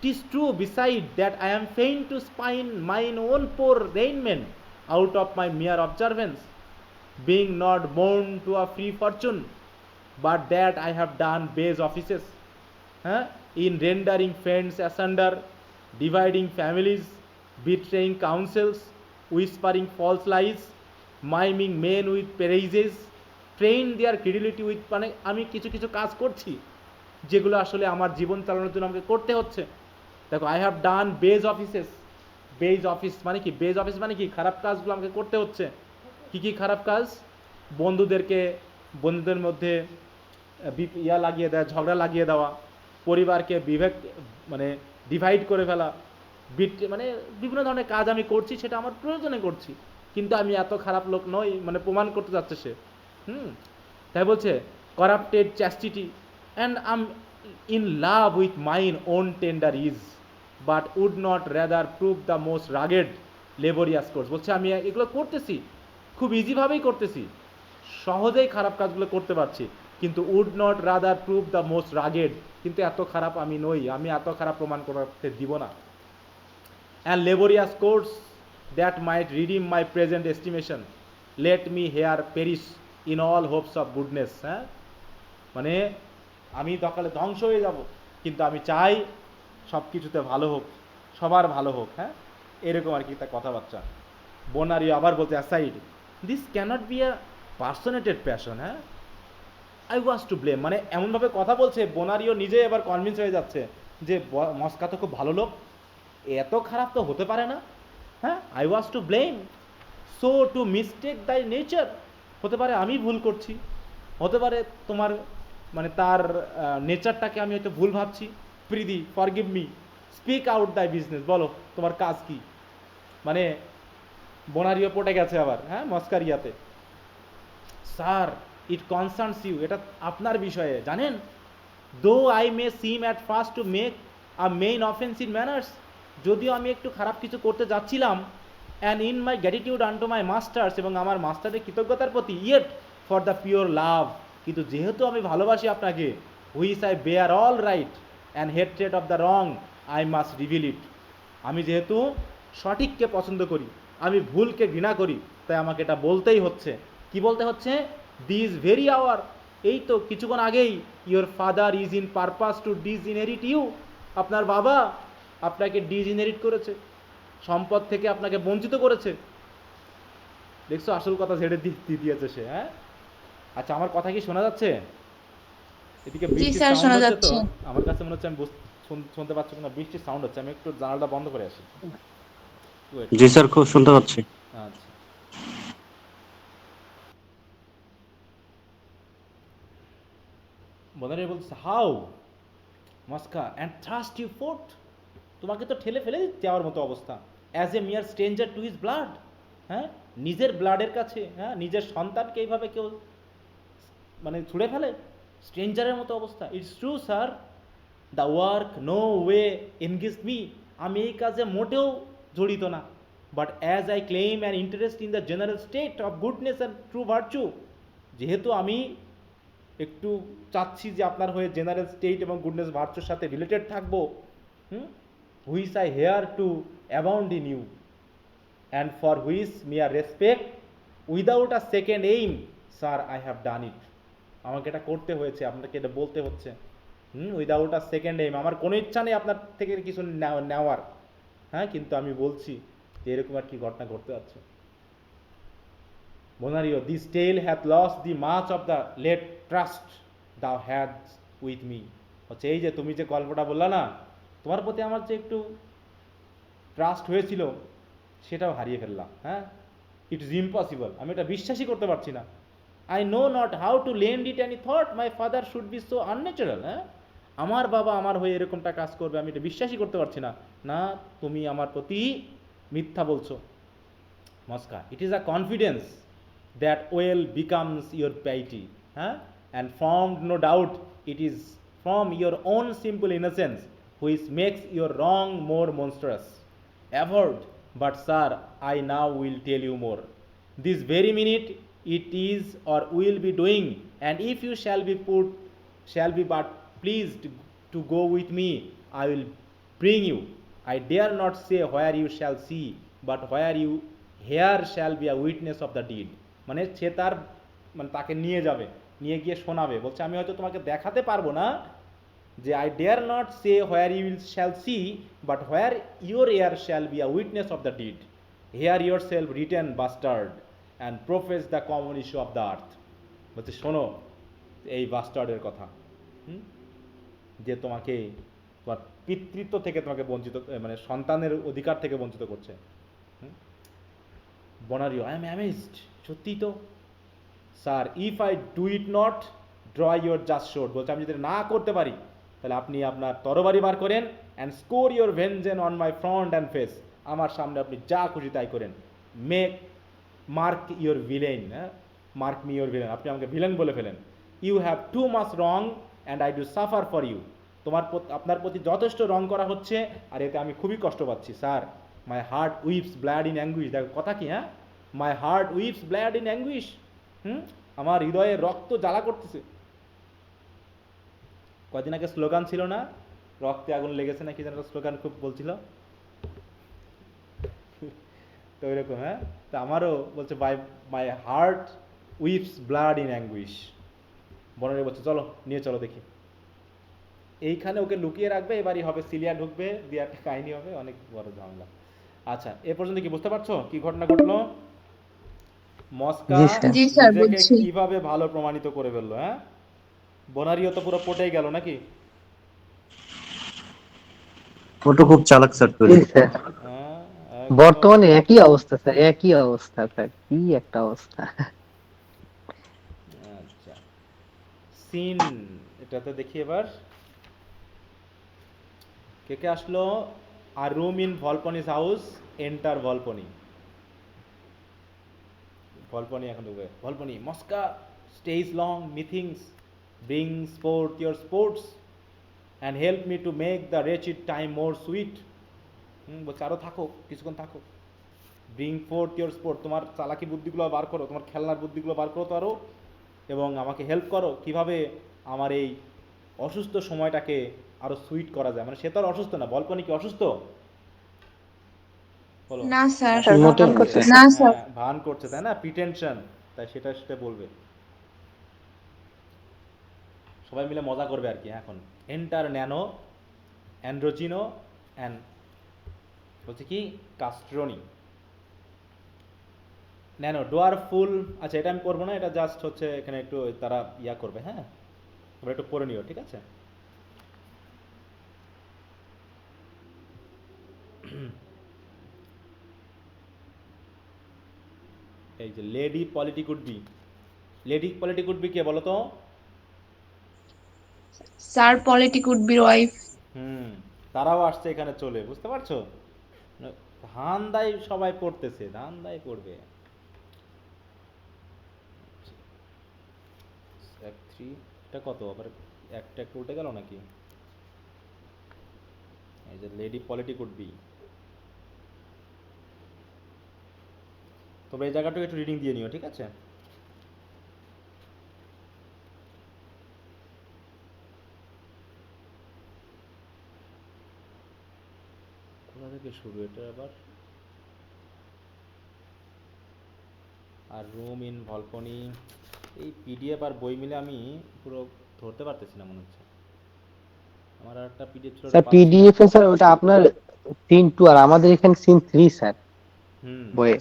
It is true beside that I am fain to spine mine own poor raiment out of my mere observance, being not born to a free fortune, but that I have done base offices, in rendering friends asunder, dividing families, betraying counsels, whispering false lies, miming men with praises, train their credulity with, মানে আমি কিছু কিছু কাজ করছি যেগুলো আসলে আমার জীবন চালানোর জন্য আমাকে করতে হচ্ছে। দেখো, I have done base offices. Base office মানে কি? বেজ অফিস মানে কি? খারাপ কাজগুলো আমাকে করতে হচ্ছে। কি কি খারাপ কাজ? বন্ধুদের মধ্যে ইয়া লাগিয়ে দেওয়া, ঝগড়া লাগিয়ে দেওয়া, পরিবারকে বিভেদ মানে ডিভাইড করে ফেলা, মানে বিভিন্ন ধরনের কাজ আমি করছি, সেটা আমার প্রয়োজনে করছি, কিন্তু আমি এত খারাপ লোক নই, মানে প্রমাণ করতে যাচ্ছে সে। তাই বলছে corrupted chastity and am in love with mine own tender ease but would not rather prove the most rugged লেবোরিয়াস কোর্স। বলছে আমি এগুলো করতেছি, খুব ইজিভাবেই করতেছি, সহজেই খারাপ কাজগুলো করতে পারছি, কিন্তু would not rather prove the most ragged, কিন্তু এত খারাপ আমি নই, আমি এত খারাপ প্রমাণ করতে দিব না। And laborious course that might redeem my present estimation let me here perish in all hopes of goodness. হ্যাঁ, মানে আমি দকালে ধ্বংস হয়ে যাব, কিন্তু আমি চাই সব কিছুতে ভালো হোক, সবার ভালো হোক। হ্যাঁ, এরকম আর কি তার কথাবার্তা। বোনারিও আবার বলতে aside this cannot be a personated passion. হ্যাঁ, আই ওয়াজ টু ব্লেম, মানে এমনভাবে কথা বলছে বোনারিও নিজে এবার কনভিন্স হয়ে যাচ্ছে যে মস্কা তো খুব ভালো লোক, এত খারাপ তো হতে পারে না। হ্যাঁ, I was to blame, so to mistake thy nature, হতে পারে আমি ভুল করছি, হতে পারে তোমার মানে তার নেচারটাকে আমি হয়তো ভুল ভাবছি। প্রীতি ফরগিভ মি, স্পিক আউট দাই বিজনেস, বলো তোমার কাজ কি। মানে বোনারিও পটে গেছে আবার, হ্যাঁ, মস্কারিয়াতে। স্যার ইট কনসার্নস ইউ, এটা আপনার বিষয়ে জানেন। Though I may seem at first to make a main offence in manners, যদিও আমি একটু খারাপ কিছু করতে যাচ্ছিলাম, and in my gratitude unto my masters, এবং আমার মাস্টারের কৃতজ্ঞতার প্রতি, yet for the pure love, কিন্তু যেহেতু আমি ভালোবাসি আপনাকে, which I bear all right and hatred of the wrong I must reveal it, আমি যেহেতু সঠিককে পছন্দ করি, আমি ভুলকে ঘৃণা করি, তাই আমাকে এটা বলতেই হচ্ছে। কি বলতে হচ্ছে? দিস ভেরি আওয়ার, এই তো কিছুক্ষণ আগেই, your father is in purpose to disinherit you, আপনার বাবা আপনাকে ডিসইনহেরিট করেছে, সম্পদ থেকে আপনাকে বঞ্চিত করেছে। দেখছো আসল কথা ঝেড়ে দিয়েছে সে। হ্যাঁ, আচ্ছা আমার কথা কি শোনা যাচ্ছে? এদিকে জি বৃষ্টির স্যার, সাউন্ড শোনা হচ্ছে তো, যাচ্ছে। আমার কাছে মনে হচ্ছে আমি শুনতে পাচ্ছি কিনা, বৃষ্টির সাউন্ড হচ্ছে, আমি একটু জানালাটা বন্ধ করে আসি। ওয়েট। জি স্যার, খুব শুনতে পাচ্ছি। আচ্ছা, বোনারে বলছে how Mosca and thrust you forth, তোমাকে তো ঠেলে ফেলে যাওয়ার মতো অবস্থা, অ্যাজ এ মিয়ার স্ট্রেঞ্জার টু হিজ ব্লাড। হ্যাঁ, নিজের ব্লাডের কাছে, হ্যাঁ, নিজের সন্তানকে এইভাবে কেউ মানে ছুঁড়ে ফেলে, স্ট্রেঞ্জারের মতো অবস্থা। It's true sir, the work no way engage me, আমি এই কাজে মোটেও জড়িত না, but as I claim an interest in the general state of goodness and true virtue, যেহেতু আমি একটু চাচ্ছি যে আপনার হয়ে জেনারেল স্টেট এবং গুডনেস ভার্চুর সাথে রিলেটেড থাকবো, which I hear to abound in you, and for which mere respect without a second aim sir I have done ইট, আমাকে এটা করতে হয়েছে, আপনাকে এটা বলতে হচ্ছে, উইদাউট আ সেকেন্ড এইম, আমার কোনো ইচ্ছা নেই আপনার থেকে কিছু নেওয়ার, হ্যাঁ, কিন্তু আমি বলছি যে এরকম আর কি ঘটনা ঘটতে যাচ্ছে। Bonario, this tale hath lost the much of the late trust thou hadst with me, হচ্ছে এই যে তুমি যে গল্পটা বললা না, তোমার প্রতি আমার যে একটু ট্রাস্ট হয়েছিল সেটাও হারিয়ে ফেললাম। হ্যাঁ, ইট ইজ ইম্পসিবল, আমি এটা বিশ্বাসই করতে পারছি না। I know not how to lend it any thought my father should be so unnatural. হ্যাঁ, আমার বাবা আমার হয়ে এরকমটা কাজ করবে, আমি এটা বিশ্বাসই করতে পারছি না। না, তুমি আমার প্রতি মিথ্যা বলছো Mosca. It is a confidence that well becomes your piety, huh? And formed no doubt it is from your own simple innocence which makes your wrong more monstrous. Avowed, but sir, I now will tell you more. This very minute it is or will be doing, and if you shall be but pleased to go with me, I will bring you. I dare not say where you shall see, but where you hear shall be a witness of the deed. মানে সে তার মানে তাকে নিয়ে যাবে, নিয়ে গিয়ে শোনাবে, বলছে আমি হয়তো তোমাকে দেখাতে পারবো না যে I dare not say where you shall see, but where your ear shall be a witness of the deed, hear yourself written bastard and profess the common issue of the earth. বলছে শোনো এই বাস্টার্ডের কথা, যে তোমাকে তোমার পিতৃত্ব থেকে তোমাকে বঞ্চিত, মানে সন্তানের অধিকার থেকে বঞ্চিত করছে। বনারিও, আই এম অ্যামেজড, সত্যিই তো sir, if I do it not draw your just sword, বলছে আমি যদি না করতে পারি তাহলে আপনি আপনার তরবারি বার করেন, and score your vengeance on my front and face, আমার সামনে আপনি যা খুশি তাই করেন, মেক মার্ক ইউর ভিলেন, হ্যাঁ, মার্ক মি ইউর ভিলেন, আপনি আমাকে ভিলেন বলে ফেলেন। You have too much wrong and I do suffer for you, আপনার প্রতি যথেষ্ট রং করা হচ্ছে আর এতে আমি খুবই কষ্ট পাচ্ছি sir. My heart weeps blood in anguish, দেখো কথা কি, হ্যাঁ, মাই heart weeps blood in anguish, আমার হৃদয়ে রক্ত জ্বালা করতেছে। কদিন আগে স্লোগান ছিল না, রক্তে আগুন লেগেছে না কি যেন স্লোগান খুব বলছিল, তো ওইরকম, হ্যাঁ, তো আমারও বলছে by my heart weeps blood in anguish. বনের বলছে চলো নিয়ে চলো দেখি, এইখানে ওকে লুকিয়ে রাখবে, এবারই হবে সিলিয়া ঢুকবে, দিয়ে একটা কাহিনী হবে, অনেক বড় ঝামেলা। আচ্ছা, এ পর্যন্ত কি বুঝতে পারছো কি ঘটনা ঘটলো? মস্কা জি স্যার। জি স্যার, নিজেকে বুঝছি। কিভাবে ভালো প্রমাণিত করে ফেললো, হ্যাঁ, বনারিও তো পুরো পটেই গেল নাকি? ওটা খুব চালাক স্যার জি তৈরি। স্যার, হ্যাঁ, একদম। বর্তমানে একই অবস্থা স্যার, একই অবস্থা স্যার, কি একটা অবস্থা। আচ্ছা, সিন এটাতে দেখি এবার কে কে আসলো। আর room in Volpone's house, enter Volpone. Volpone এখন ঢুকবে। Volpone, Mosca stage long methinks, brings forth your sports and help me to make the wretched time more sweet. বলছে আরও থাকো, কিছুক্ষণ থাকো। ব্রিং ফোর্থ ইয়োর স্পোর্ট, তোমার চালাকি বুদ্ধিগুলো বার করো, তোমার খেলনার বুদ্ধিগুলো বার করো তো আরও, এবং আমাকে হেল্প করো কিভাবে আমার এই অসুস্থ সময়টাকে আরো সুইট করা যায়। মানে সে তো আর অসুস্থ না, ভলপনি কি অসুস্থ? বলো। না স্যার, মোটেও না স্যার। না স্যার। হ্যাঁ, ভান করছে তাই না, প্রিটেনশন, তাই সেটা সেটা বলবে, সবাই মিলে মজা করবে আর কি। এখন এন্টার ন্যানো অ্যান্ড্রোজিনো অ্যান্ড বলছে কি কাস্ট্রোনি। ন্যানো ডোয়ার ফুল, আচ্ছা এটা আমি করবো না, এটা জাস্ট হচ্ছে এখানে একটু তারা ইয়া করবে, হ্যাঁ, তোমরা একটু পড়ে নিও, ঠিক আছে। এই যে Lady Politic Would be, Lady Politic Would be কে বলো তো? Sir Politic Would be wife. হুম, তারাও আসছে এখানে চলে, বুঝতে পারছো, ধান্দাই সবাই পড়তেছে, ধান্দাই পড়বে। এক থ্রি, এটা কত আবার, একটা একটু উল্টে গেল নাকি? এই যে লেডি পলিটিক উড বি, তোমরা এই জায়গাটাকে একটু রিডিং দিয়ে নিও, ঠিক আছে। কোথা থেকে শুরু এটা আবার? আর রুম ইন ভলপনি, এই পিডিএফ আর বই মিলে আমি পুরো ধরতে পারতেছি না মনে হচ্ছে। আমার আর একটা পিডিএফ ছিল, ওটা স্যার পাচ্ছি না। পিডিএফ এ স্যার ওটা আপনার সিন 2 আর আমাদের এখানে সিন 3 স্যার হুম বইয়ে।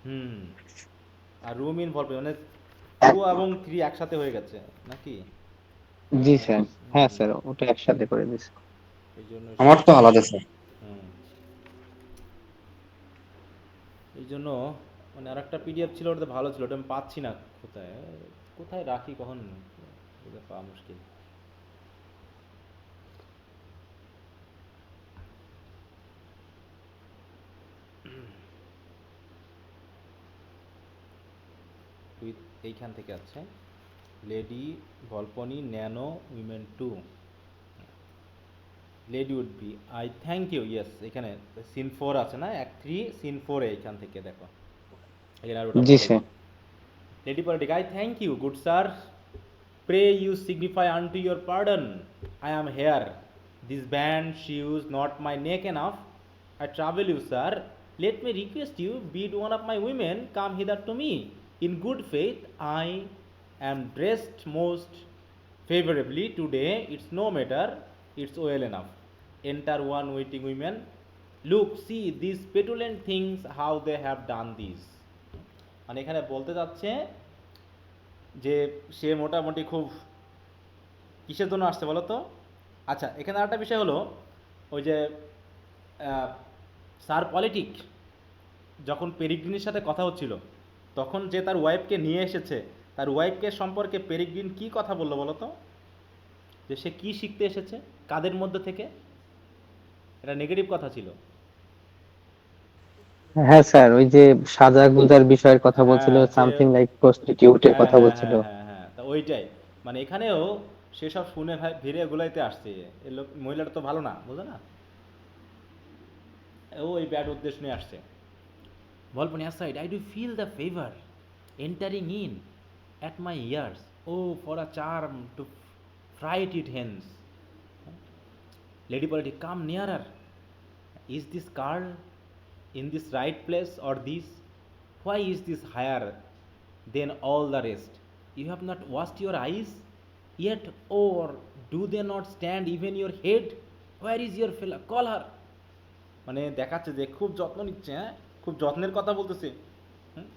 হুম। আর রুম ইন ভলপনি মানে 2 এবং 3 একসাথে হয়ে গেছে নাকি? জি স্যার, হ্যাঁ হুম, স্যার ওটা একসাথে করে দিচ্ছি। এই জন্য আমার তো আলাদা স্যার। হুম, এই জন্য মানে আর একটা পিডিএফ ছিল, ওটা ভালো ছিল, ওটা আমি পাচ্ছি না কোথায়, কোথায় রাখি কখন, এটা পাওয়া মুশকিল। উইথ এইখান থেকে আছে, Lady Volpone Nano women 2, Lady would be I thank you, yes, এখানে সিন 4 আছে না, এক 3 সিন 4 এইখান থেকে দেখো, এখানে আর ওটা জি পড়েনি। Sir. Lady politic, I thank you, good sir. Pray you signify unto your pardon. I am here. This band shews not my neck enough. I trouble you, sir. Let me request you, bid one of my women come hither to me. In good faith, I am dressed most favorably today. It's no matter. It's well enough. Enter one waiting woman. Look, see these petulant things, how they have done this. মানে এখানে বলতে যাচ্ছে যে সে মোটামুটি খুব কিসের জন্য আসছে বলো তো। আচ্ছা, এখানে আরেকটা বিষয় হলো, ওই যে স্যার পলিটিক যখন পেরিগ্রিনের সাথে কথা হচ্ছিল, তখন যে তার ওয়াইফকে নিয়ে এসেছে, তার ওয়াইফকে সম্পর্কে পেরিগ্রিন কি কথা বললো বলো তো? যে সে কি শিখতে এসেছে, কাদের মধ্যে থেকে? এটা নেগেটিভ কথা ছিল। হ্যাঁ স্যার, ওই যে সাজা গুজার বিষয়ের কথা বলছিল, হ্যাঁ যে সামথিং লাইক প্রস্টিটিউটের হ্যাঁ কথা হ্যাঁ বলছিল। হ্যাঁ হ্যাঁ হ্যাঁ, তা ওইটাই। মানে এখানেও সেসব শুনে ভাই ভিড়ে গুলাইতে আসছে, এ লোক মহিলাটা তো ভালো না, বুঝো না? ও এই ব্যাড উদ্দেশ্য নিয়ে আসছে। Volpone aside, I do feel the favor entering in at my ears. Oh, for a charm to fright it hence. Lady Politic, come nearer. Is this girl in this right place or this? Why is this higher than all the rest? You have not washed your eyes yet, or do they not stand even your head? Where is your fellow? Call her. মানে দেখাচ্ছে যে খুব যত্ন নিচ্ছে, হ্যাঁ, খুব যত্নের কথা বলতেছে। হুম?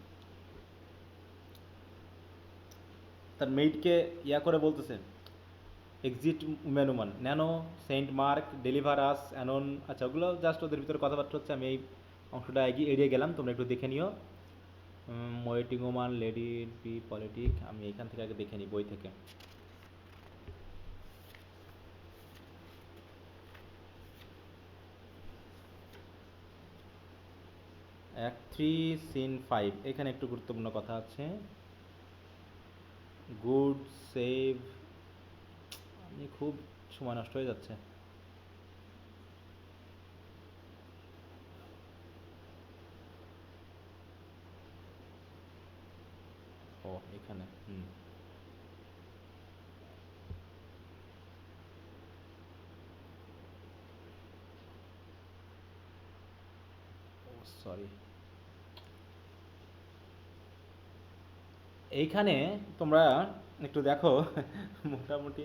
তার মেইডকে ইয়া করে বলতেছে, এক্সিট উম্যান উমান ন্যানো সেন্ট মার্ক ডেলিভার আস অ্যানন। আচ্ছা, ওগুলো জাস্ট ওদের ভিতরে কথাবার্তা হচ্ছে, আমি এই অংশটা এড়িয়ে গেলাম, তোমরা একটু দেখে নিও। Waiting woman lady be politic, আমি এখান থেকে আগে দেখে নিই বই থেকে। অ্যাক্ট 3 সিন 5, এখানে একটু গুরুত্বপূর্ণ কথা আছে। গুড সেভ, আমি খুব সময় নষ্ট হয়ে যাচ্ছে। ও এখানে, ও সরি, এইখানে তোমরা একটু দেখো মোটামুটি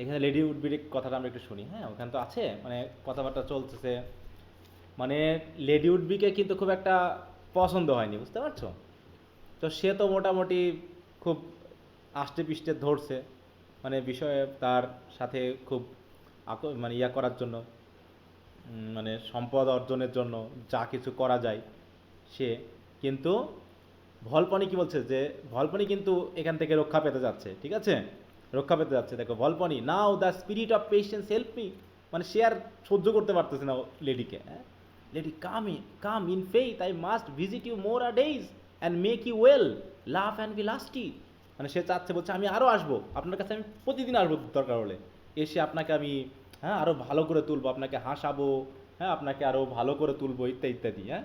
এখানে লেডি উডবির কথাটা আমরা একটু শুনি। হ্যাঁ, ওখানে তো আছে, মানে কথাবার্তা চলতেছে, মানে লেডি উডবিকে কিন্তু খুব একটা পছন্দ হয়নি, বুঝতে পারছো? তো সে তো মোটামুটি খুব আষ্টে পিষ্টে ধরছে, মানে বিষয়ে তার সাথে খুব মানে ইয়া করার জন্য, মানে সম্পদ অর্জনের জন্য যা কিছু করা যায় সে। কিন্তু ভলপনি কি বলছে, যে ভলপনি কিন্তু এখান থেকে রক্ষা পেতে যাচ্ছে, ঠিক আছে, রক্ষা পেতে যাচ্ছে। দেখো Volpone, now the spirit of patience help me, মানে সে আর সহ্য করতে পারতেছে না লেডিকে। হ্যাঁ, Lady come in faith, I must visit you more a days and make you well, love and be lusty. মানে সে চাচ্ছে, বলছে আমি আরও আসবো আপনার কাছে, আমি প্রতিদিন আসবো দরকার হলে, এসে আপনাকে আমি, হ্যাঁ, আরও ভালো করে তুলবো, আপনাকে হাসাবো, হ্যাঁ, আপনাকে আরও ভালো করে তুলবো, ইত্যাদি ইত্যাদি। হ্যাঁ,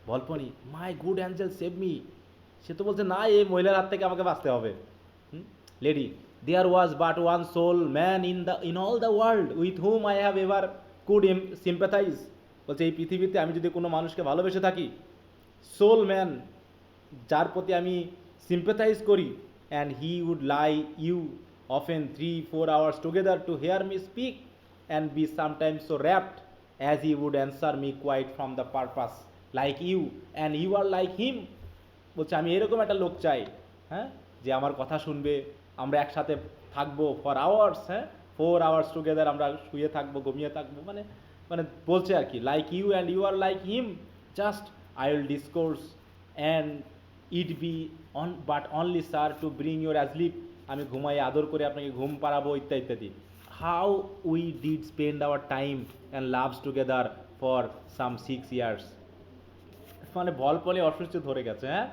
Volpone, my good angel save me, সে তো বলছে না, এই মহিলার হাত থেকে আমাকে বাঁচতে হবে। Lady, there was but one sole man in all the world with whom I have ever could sympathize. বলছে এই পৃথিবীতে আমি যদি কোনো মানুষকে ভালোবেসে থাকি, সোল ম্যান, যার প্রতি আমি সিম্প্যাথাইজ করি, and he would lie you often 3-4 hours together to hear me speak and be sometimes so rapt as he would answer me quite from the purpose like you and you are like him. বলছে আমি এরকম একটা লোক চাই, হ্যাঁ, যে আমার কথা শুনবে, আমরা একসাথে থাকবো ফর আওয়ার্স, হ্যাঁ, 4 hours টুগেদার আমরা শুয়ে থাকবো, ঘুমিয়ে থাকবো, মানে মানে বলছে আর কি, like you and you are like him, just I will discourse and it be on but only sir to bring your asleep, আমি ঘুমাই আদর করে আপনাকে ঘুম পাড়াবো, ইত্যাদি ইত্যাদি। How we did spend our time and loves together for some 6 years। মানে ভলপলে অসুস্থ ধরে গেছে। হ্যাঁ,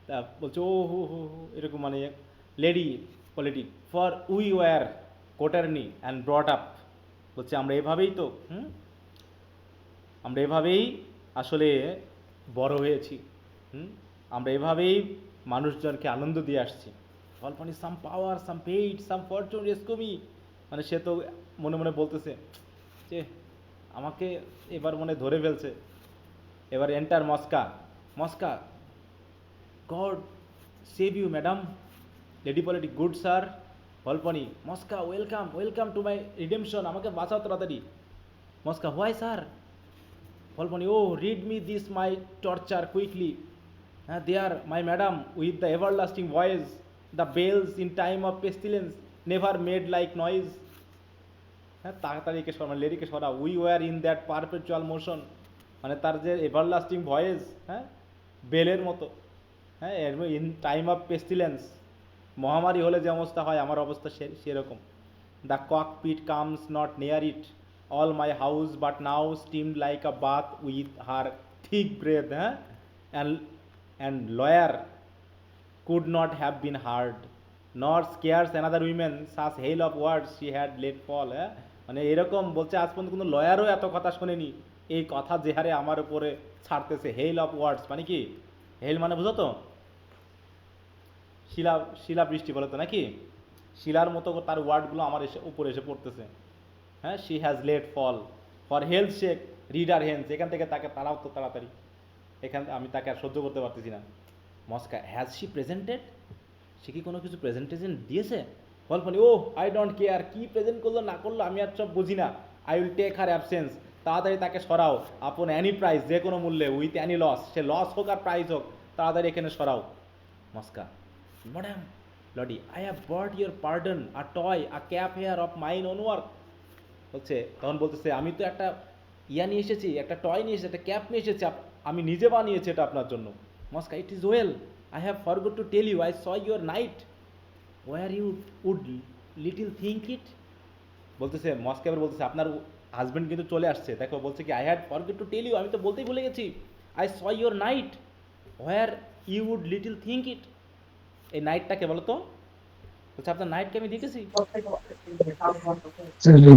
তা বলছে ও হো হো হো, এরকম, মানে Lady Politic, for we were কোটারনি অ্যান্ড ব্রট আপ, বলছে আমরা এভাবেই তো, আমরা এভাবেই আসলে বড় হয়েছি, আমরা এভাবেই মানুষজনকে আনন্দ দিয়ে আসছি। ভলপনি, সাম পাওয়ার, সাম পেইড, সাম ফরচুন রেস্কিউ মি, মানে সে তো মনে মনে বলতেছে যে আমাকে এবার মনে ধরে ফেলছে। এবার enter Mosca, Mosca, God save you madam. Lady Politic, good sir. Volpone, Mosca, welcome welcome to my redemption, আমাকে বাঁচাও তাড়াতাড়ি। Mosca, why sir? Volpone, oh rid me this my torture quickly, হ্যাঁ, they are my madam with the everlasting voice the bells in time of pestilence never made like noise. হ্যাঁ, তাড়াতাড়ি একে সরা, লেডিকে সরা। We were in that perpetual motion, মানে তার যে এভারলাস্টিং ভয়েস, হ্যাঁ, বেলের মতো। হ্যাঁ, ইন টাইম অফ পেস্টিলেন্স, মহামারী হলে যে অবস্থা হয় আমার অবস্থা সেরকম। The cockpit comes not near it, all my house but now steamed like a bath with her thick breath. হ্যাঁ, and lawyer could not have been heard, nor scarce another woman such hail of words she had let fall। হ্যাঁ, মানে এরকম বলছে আজ পর্যন্ত কোনো লয়ারও এত কথা শোনেনি, এই কথা যে হারে আমার উপরে ছাড়তেছে। হেল অফ ওয়ার্ডস মানে কি? হেল মানে বুঝো তো, শিলা, শিলা বৃষ্টি বলে তো নাকি, শিলার মতো তার ওয়ার্ডগুলো আমার উপরে এসে পড়তেছে। হ্যাঁ, she has let fall for health shake reader hence, এখান থেকে তাকে তাড়াও তো তাড়াতাড়ি, আমি তাকে আর সহ্য করতে পারতেছি না। মস্কা, হ্যাজ শি প্রেজেন্টেড, সে কি কোনো কিছু প্রেজেন্টেশন দিয়েছে? Volpone, oh I don't care, কি প্রেজেন্ট করলো না করলো আমি আর সব বুঝি না। I will take her absence, তাড়াতাড়ি তাকে সরাও। আপন অ্যানি প্রাইস, যে কোনো মূল্যে, উইথ অ্যানি লস, সে লস হোক আর প্রাইস হোক, তাড়াতাড়ি এখানে সরাও। Mosca, madam Lady, I have bought your pardon, a toy, a cap here of mine on work. হচ্ছে তখন বলতেছে, আমি তো একটা ইয়া নিয়ে এসেছি, একটা টয় নিয়ে এসেছি, একটা ক্যাপ নিয়ে এসেছি, আমি নিজে বানিয়েছি এটা আপনার জন্য। Mosca, it is well, I have forgot to tell you, I saw your night where you would little think it। বলতেছে মস্কা, এবার বলতেছে আপনার হাজবেন্ড কিন্তু চলে আসছে, দেখো বলছে কি, I had forget to tell you, আমি তো বলতেই ভুলে গেছি, I saw your knight where you would little think it. এই নাইটটাকে বলো তো, বলছে আপনার নাইটকে আমি দেখেছি।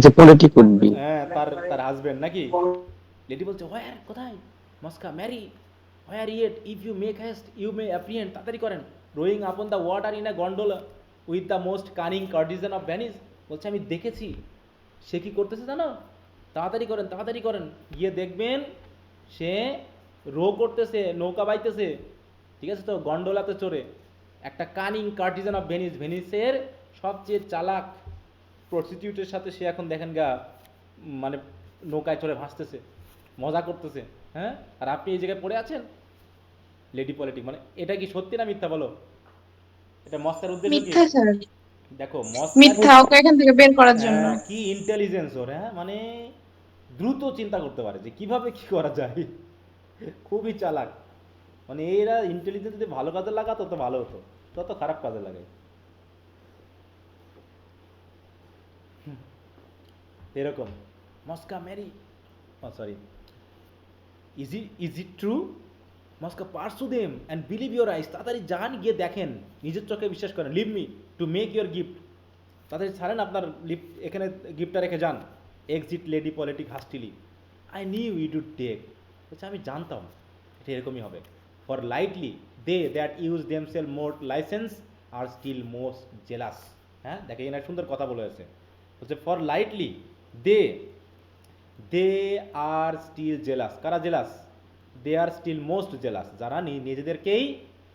যে পলিটিক উড বি। হ্যাঁ, তার তার হাজবেন্ড নাকি। লেডি বলছে, হোয়ার, কোথায়? Mosca, marry, where yet, if you make haste you may apprehend, তাড়াতাড়ি করেন। Rowing upon the water in a gondola with the most cunning courtesan of Venice. বলছে আমি দেখেছি সে কি করতেছে জানো, তাড়াতাড়ি করেন তাড়াতাড়ি করেন, গিয়ে দেখবেন সে রো করতেছে, নৌকা বাইতেছে, ঠিক আছে তো, গন্ডোলাতে চড়ে। একটা কানিং কার্টিজান অফ ভেনিস, ভেনিসের সবচেয়ে চালাক প্রস্টিটিউটের সাথে সে এখন দেখেন গা, মানে নৌকায় চড়ে ভাসতেছে, মজা করতেছে। হ্যাঁ, আর আপনি এই জায়গায় পড়ে আছেন। লেডি পলিটিক, মানে এটা কি সত্যি না মিথ্যা বলো? এটা মস্কার উদ্দেশ্য কি? মিথ্যা স্যার, দেখো মস্কার, মিথ্যা, ওকে এখান থেকে বের করার জন্য। হ্যাঁ, কি ইন্টেলিজেন্স ওর। হ্যাঁ, মানে দ্রুত চিন্তা করতে পারে যে কিভাবে কি করা যায়, খুবই চালাক। মানে এরা ইন্টেলিজেন্স যদি ভালো কাজে লাগাতো তো ভালো হতো, তত খারাপ কাজে লাগায়। এরকম Mosca marry, sorry, is it true? Mosca, pursue them and believe your eyes, তাড়াতাড়ি যান, গিয়ে দেখেন, নিজের চোখে বিশ্বাস করেন। Leave me to make your gift, তাড়াতাড়ি ছাড়েন আপনার লিফট, এখানে গিফটটা রেখে যান। Exit Lady Politic hastily, I knew you do take. বলছে আমি জানতাম এটা এরকমই হবে। For lightly they that use themselves more license are still most jealous. হ্যাঁ, দেখে এনার সুন্দর কথা বলে আছে। বলছে for lightly they they are still jealous, কারা jealous? They are still most jealous, যারা নিজেদেরকেই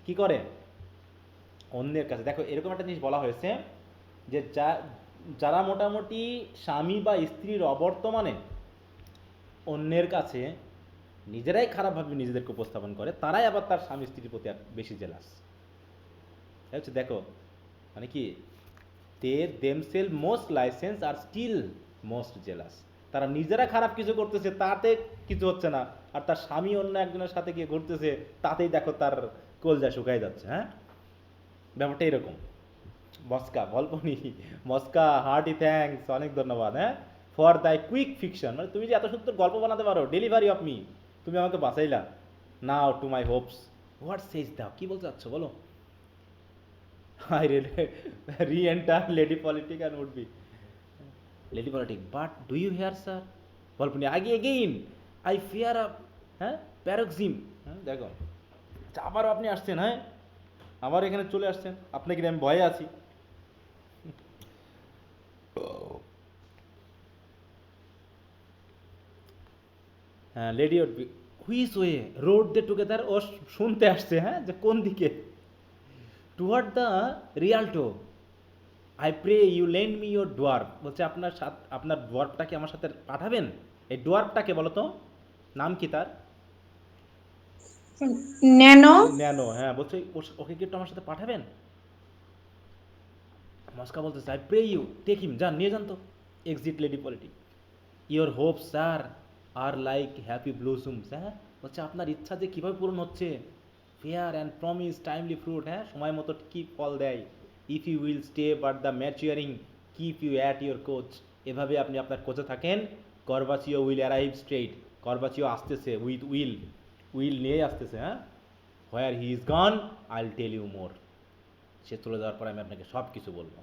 কি করে, অন্যের কাছে। দেখো এরকম একটা জিনিস বলা হয়েছে যে যারা মোটামুটি স্বামী বা স্ত্রীর অবর্তমানে অন্যের কাছে নিজেরাই খারাপভাবে নিজেদেরকে উপস্থাপন করে, তারাই আবার তার স্বামী স্ত্রীর প্রতি বেশি জেলাস। হচ্ছে দেখো, মানে কি, দে themselves most licence are still most jealous. তারা নিজেরা খারাপ কিছু করতেছে, তাতে কিছু হচ্ছে না, আর তার স্বামী অন্য একজনের সাথে গিয়ে ঘুরতেছে, তাতেই দেখো তার কলজা শুকাই যাচ্ছে। হ্যাঁ, ব্যাপারটা এরকম। মস্কা বলবনি, মস্কা হার্টি থ্যাঙ্কস, অনেক ধন্যবাদ। হ্যাঁ, ফর দ্য কুইক ফিকশন, মানে তুমি যে এত সুন্দর গল্প বানাতে পারো, ডেলিভারি অফ মি, তুমি আমাকে বাঁচাইলা। Now to my hopes, what says thou, কি বলতে চাচ্ছ বলো? I re-enter Lady Politic and would be Lady Politic, but do you hear sir? Volpone আগে এগেইন, আই ফিয়ার আপ, হ্যাঁ, প্যারক্সিম। হ্যাঁ, দেখো আবারও আপনি আসছেন। হ্যাঁ, আবার এখানে চলে আসছেন, আপনাকে আমি ভয়ে আছি। হ্যাঁ, Lady would be, which way rode they together, ও শুনতে আসছে। হ্যাঁ, যে কোন দিকে? Toward the Rialto, I pray you lend me your dwarf. বলছে আপনার ডোয়ার্ফটাকে আমার সাথে পাঠাবেন। এই ডোয়ার্ফটাকে বলো তো, নাম কি তার? ন্যানো। ন্যানো। হ্যাঁ, বলছে ওকে কি একটু আমার সাথে পাঠাবেন? মস্কা বলতেছে I pray you take him, যান নিয়ে যান তো, exit Lady Politic. Your hope sir are like happy blossoms, হ্যাঁ বলছে আপনার ইচ্ছা যে কীভাবে পূরণ হচ্ছে, fair and promise timely fruit, হ্যাঁ সময় মতো কি ফল দেয়। If you will stay but the maturing keep you at your couch, এভাবে আপনি আপনার কোচে থাকেন, Corbaccio will arrive straight, Corbaccio আসতেছে উইথ উইল, উইল নিয়ে আসতেছে, হ্যাঁ where he is gone I will tell you more, সে চলে যাওয়ার পর আমি আপনাকে সব কিছু বলবো।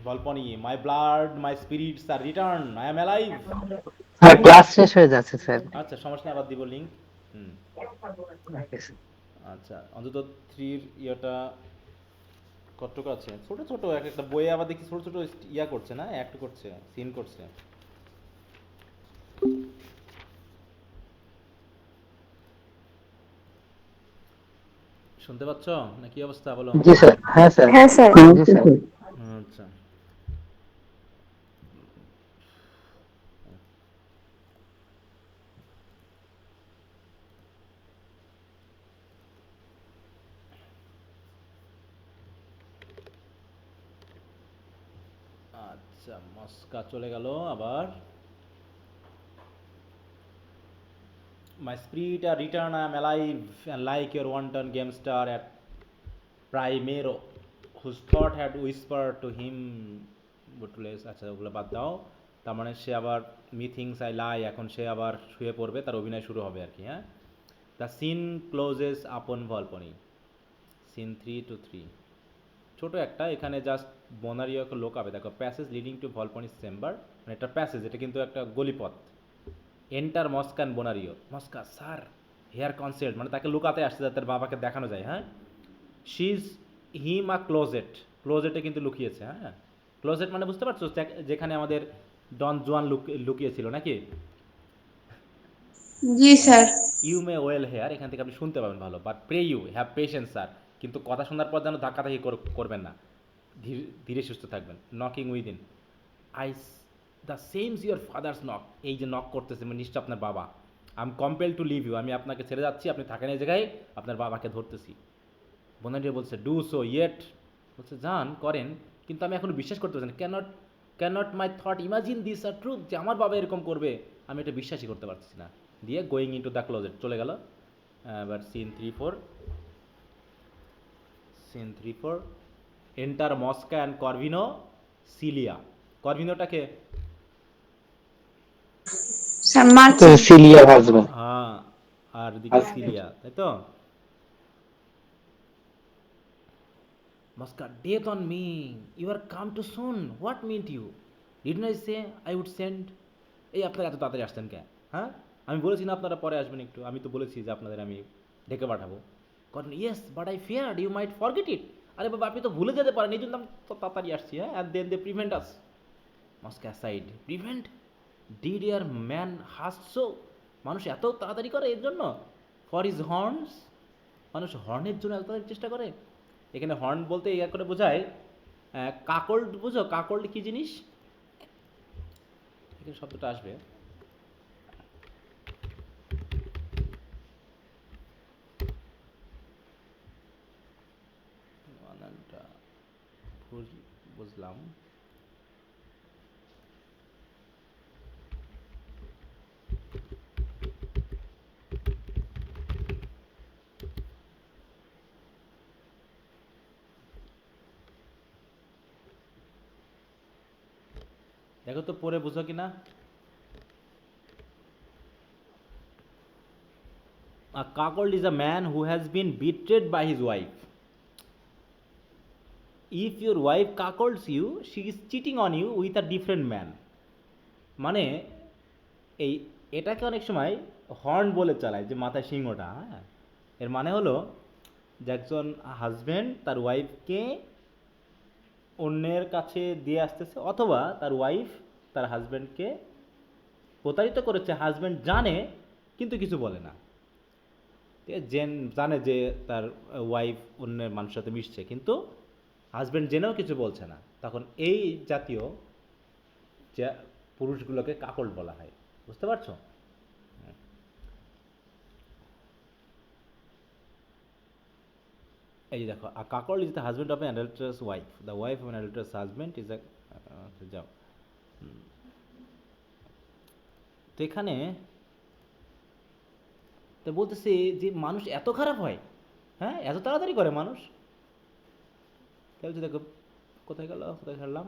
Volpone, my blood my spirits are return, I am alive. হ্যাঁ, ক্লাস শেষ হয়ে যাচ্ছে স্যার। আচ্ছা সমস্যা নেই, আবার দিব লিঙ্ক। হুম আচ্ছা, অন্তত 3-র ইয়েটা কতটুকু আছে, ছোট ছোট এক একটা বইয়ে আবার দেখি ছোট ছোট ইয়া করছে না, অ্যাক্ট করছে, সিন করছে। শুনতে পাচ্ছ না কি অবস্থা বলো? জি স্যার, হ্যাঁ স্যার, হ্যাঁ স্যার। জি স্যার। আচ্ছা আচ্ছা, মস্কা চলে গেল আবার। My spirit are return, I am alive, and like your wanton gamester at Primero, whose thought had whispered to him, বুটলেস, আচ্ছা ওগুলো বাদ দাও। তার মানে সে আবার মিথিংস আই লাই, এখন সে আবার শুয়ে পড়বে, তার অভিনয় শুরু হবে আর কি। হ্যাঁ, দ্য সিন ক্লোজেস আপন ভলপনি, সিন 3-3, ছোট একটা, এখানে জাস্ট বনারিওকে লোকাবে, দেখো passage leading to Volpone's chamber, মানে একটা প্যাসেজ, এটা কিন্তু একটা গলিপথ। Enter Mosca and Bonario, Mosca sir here conceal't, মানে তাকে লুকাতে আসছে যাতে তার বাবাকে দেখানো যায়। হ্যাঁ, she is him a closet, ক্লোজেটে কিন্তু লুকিয়েছে। হ্যাঁ, ক্লোজেট মানে বুঝতে পারছো, যেখানে আমাদের ডন জোয়ান লুকিয়েছিল নাকি? জি sir. You may well hear, এখান থেকে আপনি শুনতে পাবেন ভালো, but pray you have patience sir, কিন্তু কথা শোনার পর যেন ধাক্কাধাক্কি করবেন না, ধীরে ধীরে সুস্থ থাকবেন। Knocking within, eyes the seems your father's knock, এই যে নক করতেছে মানে নিশ্চয় আপনার বাবা। I am compel to leave you, আমি আপনাকে ছেড়ে যাচ্ছি, আপনি থাকেন এই জায়গায়, আপনার বাবাকে ধরতেছি। বোনারিও বলছে ডু সো ইয়েট, বলছে যান করেন, কিন্তু আমি এখনো বিশ্বাস করতে পারছি না, cannot my thought imagine this our truth, যে আমার বাবা এরকম করবে, আমি এটা বিশ্বাসই করতে পারছি না। দিয়ে going into the closet চলে গেল। এবার scene 3-4 enter Mosca and Corvino Celia, করভিনোটাকে স্যার মার্চিন। Celia husband. হ্যাঁ, আর দিকে সিলিয়া, তাই তো। Mosca, death on me, you are come too soon, what meant you, didn't I say I would send, এই আপনারা এত তাড়াতাড়ি আসতেন কেন? হ্যাঁ, আমি বলেছি না আপনারা পরে আসবেন একটু, আমি তো বলেছি যে আপনাদের আমি ডেকে পাঠাবো। কারণ yes but I feared you might forget it, আরে বাবা আপনি তো ভুলে যেতে পারেন, এই জন্য আমি তো তাড়াতাড়ি আসছি। হ্যাঁ, and then they prevent us. Mosca side, prevent, did e'er man haste so, মানুষ এত তাড়াতাড়ি করে এর জন্য, ফর ইজ হর্নস, মানুষ হর্নের জন্য এত তাড়াতাড়ি চেষ্টা করে। এখানে হর্ন বলতে ইয়া করে বোঝায় কাকল্ড, বুঝো কাকল্ড কি জিনিস, এখানে শব্দটা আসবে। বানানটা বুঝলাম। দেখো তো পরে বুঝো কিনা। A cuckold is a man who has been betrayed by his wife. If your wife cuckolds you, she is cheating on you with a different man. মানে এই এটাকে অনেক সময় হর্ন বলে চালায়, যে মাথায় সিংহটা। হ্যাঁ, এর মানে হলো যে একজন হাজব্যান্ড তার ওয়াইফকে অন্যের কাছে দিয়ে আসতেছে, অথবা তার ওয়াইফ তার হাজব্যান্ডকে প্রতারিত করেছে, হাজব্যান্ড জানে কিন্তু কিছু বলে না। ঠিক আছে, জানে যে তার ওয়াইফ অন্যের মানুষের সাথে মিশছে, কিন্তু হাজব্যান্ড জেনেও কিছু বলছে না, তখন এই জাতীয় যে পুরুষগুলোকে কাকল বলা হয়। বুঝতে পারছো? এই দেখো, a cuckold is the husband of an adulterous wife. The wife of an adulterous husband is a যাও। তো এখানে তো বলতেছে যে মানুষ এত খারাপ হয়, হ্যাঁ, এত তাড়াতাড়ি করে মানুষ। তাহলে তো দেখো কোথায় গেল, কোথায় ছাড়লাম,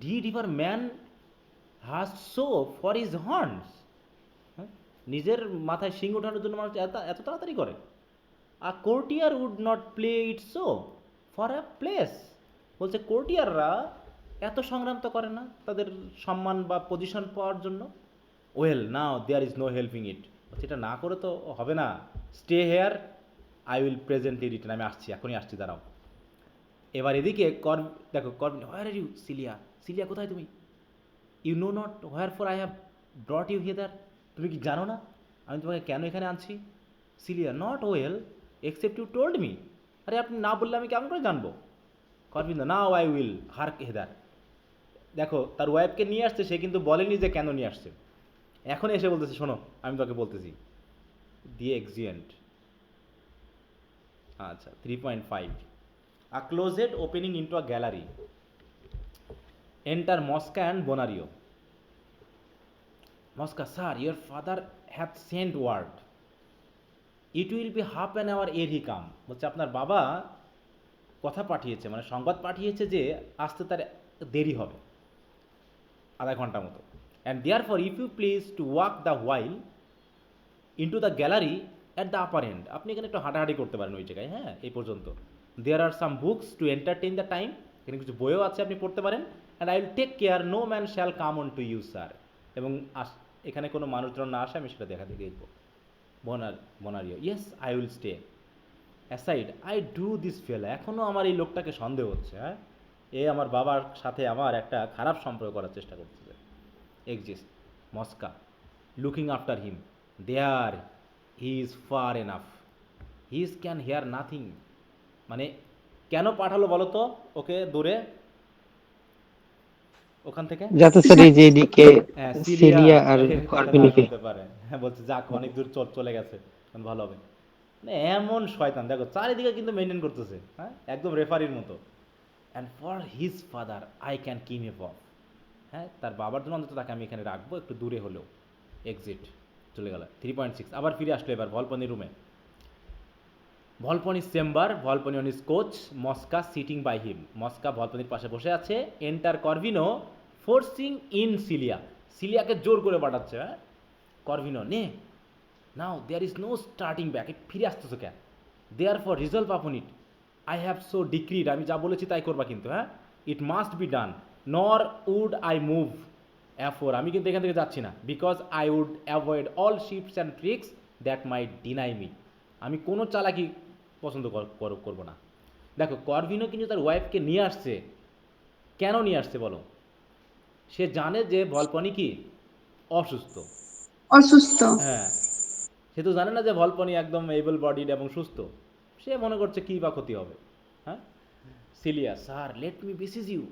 did ever man has so for his horns, হ্যাঁ, নিজের মাথায় শিং ওঠানোর জন্য মানুষ এত এত তাড়াতাড়ি করে। A courtier would not play it so for a place, বলছে কোর্টিয়াররা এত সংগ্রাম তো করে না তাদের সম্মান বা পজিশন পাওয়ার জন্য। Well now there is no helping it, সেটা না করে তো হবে না। Stay here, I will presently return, আমি আসছি, এখনই আসছি, দাঁড়াও। এবার এদিকে দেখো Corvino, where are you Celia, Celia কোথায় তুমি? You know not wherefore I have brought you here, তুমি কি জানো না আমি তোমাকে কেন এখানে আনছি? Celia, not well except you told me, আরে আপনি না বললে আমি কেমন করে জানবো? Corvino, now I will hark hither. দেখো তার ওয়াইফকে নিয়ে আসছে, সে কিন্তু বলেনি যে কেন নিয়ে আসছে, এখন এসে বলতেছে শোনো আমি তোকে বলতেছি। দি এক্সিয়েন্ট, আচ্ছা 3.5, a closet opening into a gallery, enter Mosca and Bonario. Mosca, sir your father have sent word, it will be half an hour ere he কাম, বলছে আপনার বাবা কথা পাঠিয়েছে, মানে সংবাদ পাঠিয়েছে যে আসতে তার দেরি হবে, আধা ঘন্টা মতো। And therefore if you please to walk the while into the gallery at the upper end, আপনি এখানে একটু হাঁটাহাঁটি করতে পারেন ওই জায়গায়, হ্যাঁ, এই পর্যন্ত। There are some books to entertain the time, এখানে কিছু বইও আছে আপনি পড়তে পারেন। And I will take care no man shall come unto you sir, এবং এখানে কোনো মানুষজন না আসে আমি সেটা দেখা দেখে দেখব। Bonario, yes I will stay aside, I do this fell, এখনও আমার এই লোকটাকে সন্দেহ হচ্ছে, হ্যাঁ, এ আমার বাবার সাথে আমার একটা খারাপ সম্পর্ক করার চেষ্টা করতেছে। Exist Mosca, looking after him, there he is far enough, he is can hear nothing, মানে কেন পাঠালো বলো তো ওকে দূরে ওখান থেকে? যাতে স্যার এই যে এদিকে হ্যাঁ, সিলিয়া আর এর কথা না করবিনিকে, শুনতে পারে, হ্যাঁ, বলছে যাক অনেক দূর চলে গেছে, এখন ভালো হবে। মানে এমন শয়তান দেখো, চারিদিকে কিন্তু মেনটেন করতেছে, হ্যাঁ, একদম রেফারির মতো। And for his father I can Kim A of, হ্যাঁ, তার বাবার জন্য অন্তত তাকে আমি এখানে রাখবো, একটু দূরে হলেও। এক্সিট, চলে গেল। 3.6, আবার ফিরে আসলো এবার ভলপনি রুমে। ভলপনির চেম্বার, Volpone on his couch, Mosca sitting by him, Mosca ভলপনির পাশে বসে আছে। Enter Corvino forcing in Celia, সিলিয়াকে জোর করে পাঠাচ্ছে, হ্যাঁ। Corvino, nay now there is no starting back, ফিরে আসতেছো কেন? Therefore resolve upon it, I have so decreed, আমি যা বলেছি তাই করবা কিন্তু, হ্যাঁ। ইট মাস্ট বি ডান, নর উড আই মুভ অ্যাফোর, আমি কিন্তু এখান থেকে যাচ্ছি না। Because I would avoid all ships and tricks that might deny me, আমি কোনো চালাকি পছন্দ করবো না। দেখো করভিনো কিন্তু তার ওয়াইফকে নিয়ে আসছে, কেন নিয়ে আসছে বলো? সে জানে যে ভলপনি কি অসুস্থ, অসুস্থ। হ্যাঁ, সে তো জানে না যে ভলপনি একদম এবল বডিড এবং সুস্থ, সে মনে করছে কী বা ক্ষতি হবে, হ্যাঁ। Celia, sir let me beseech you,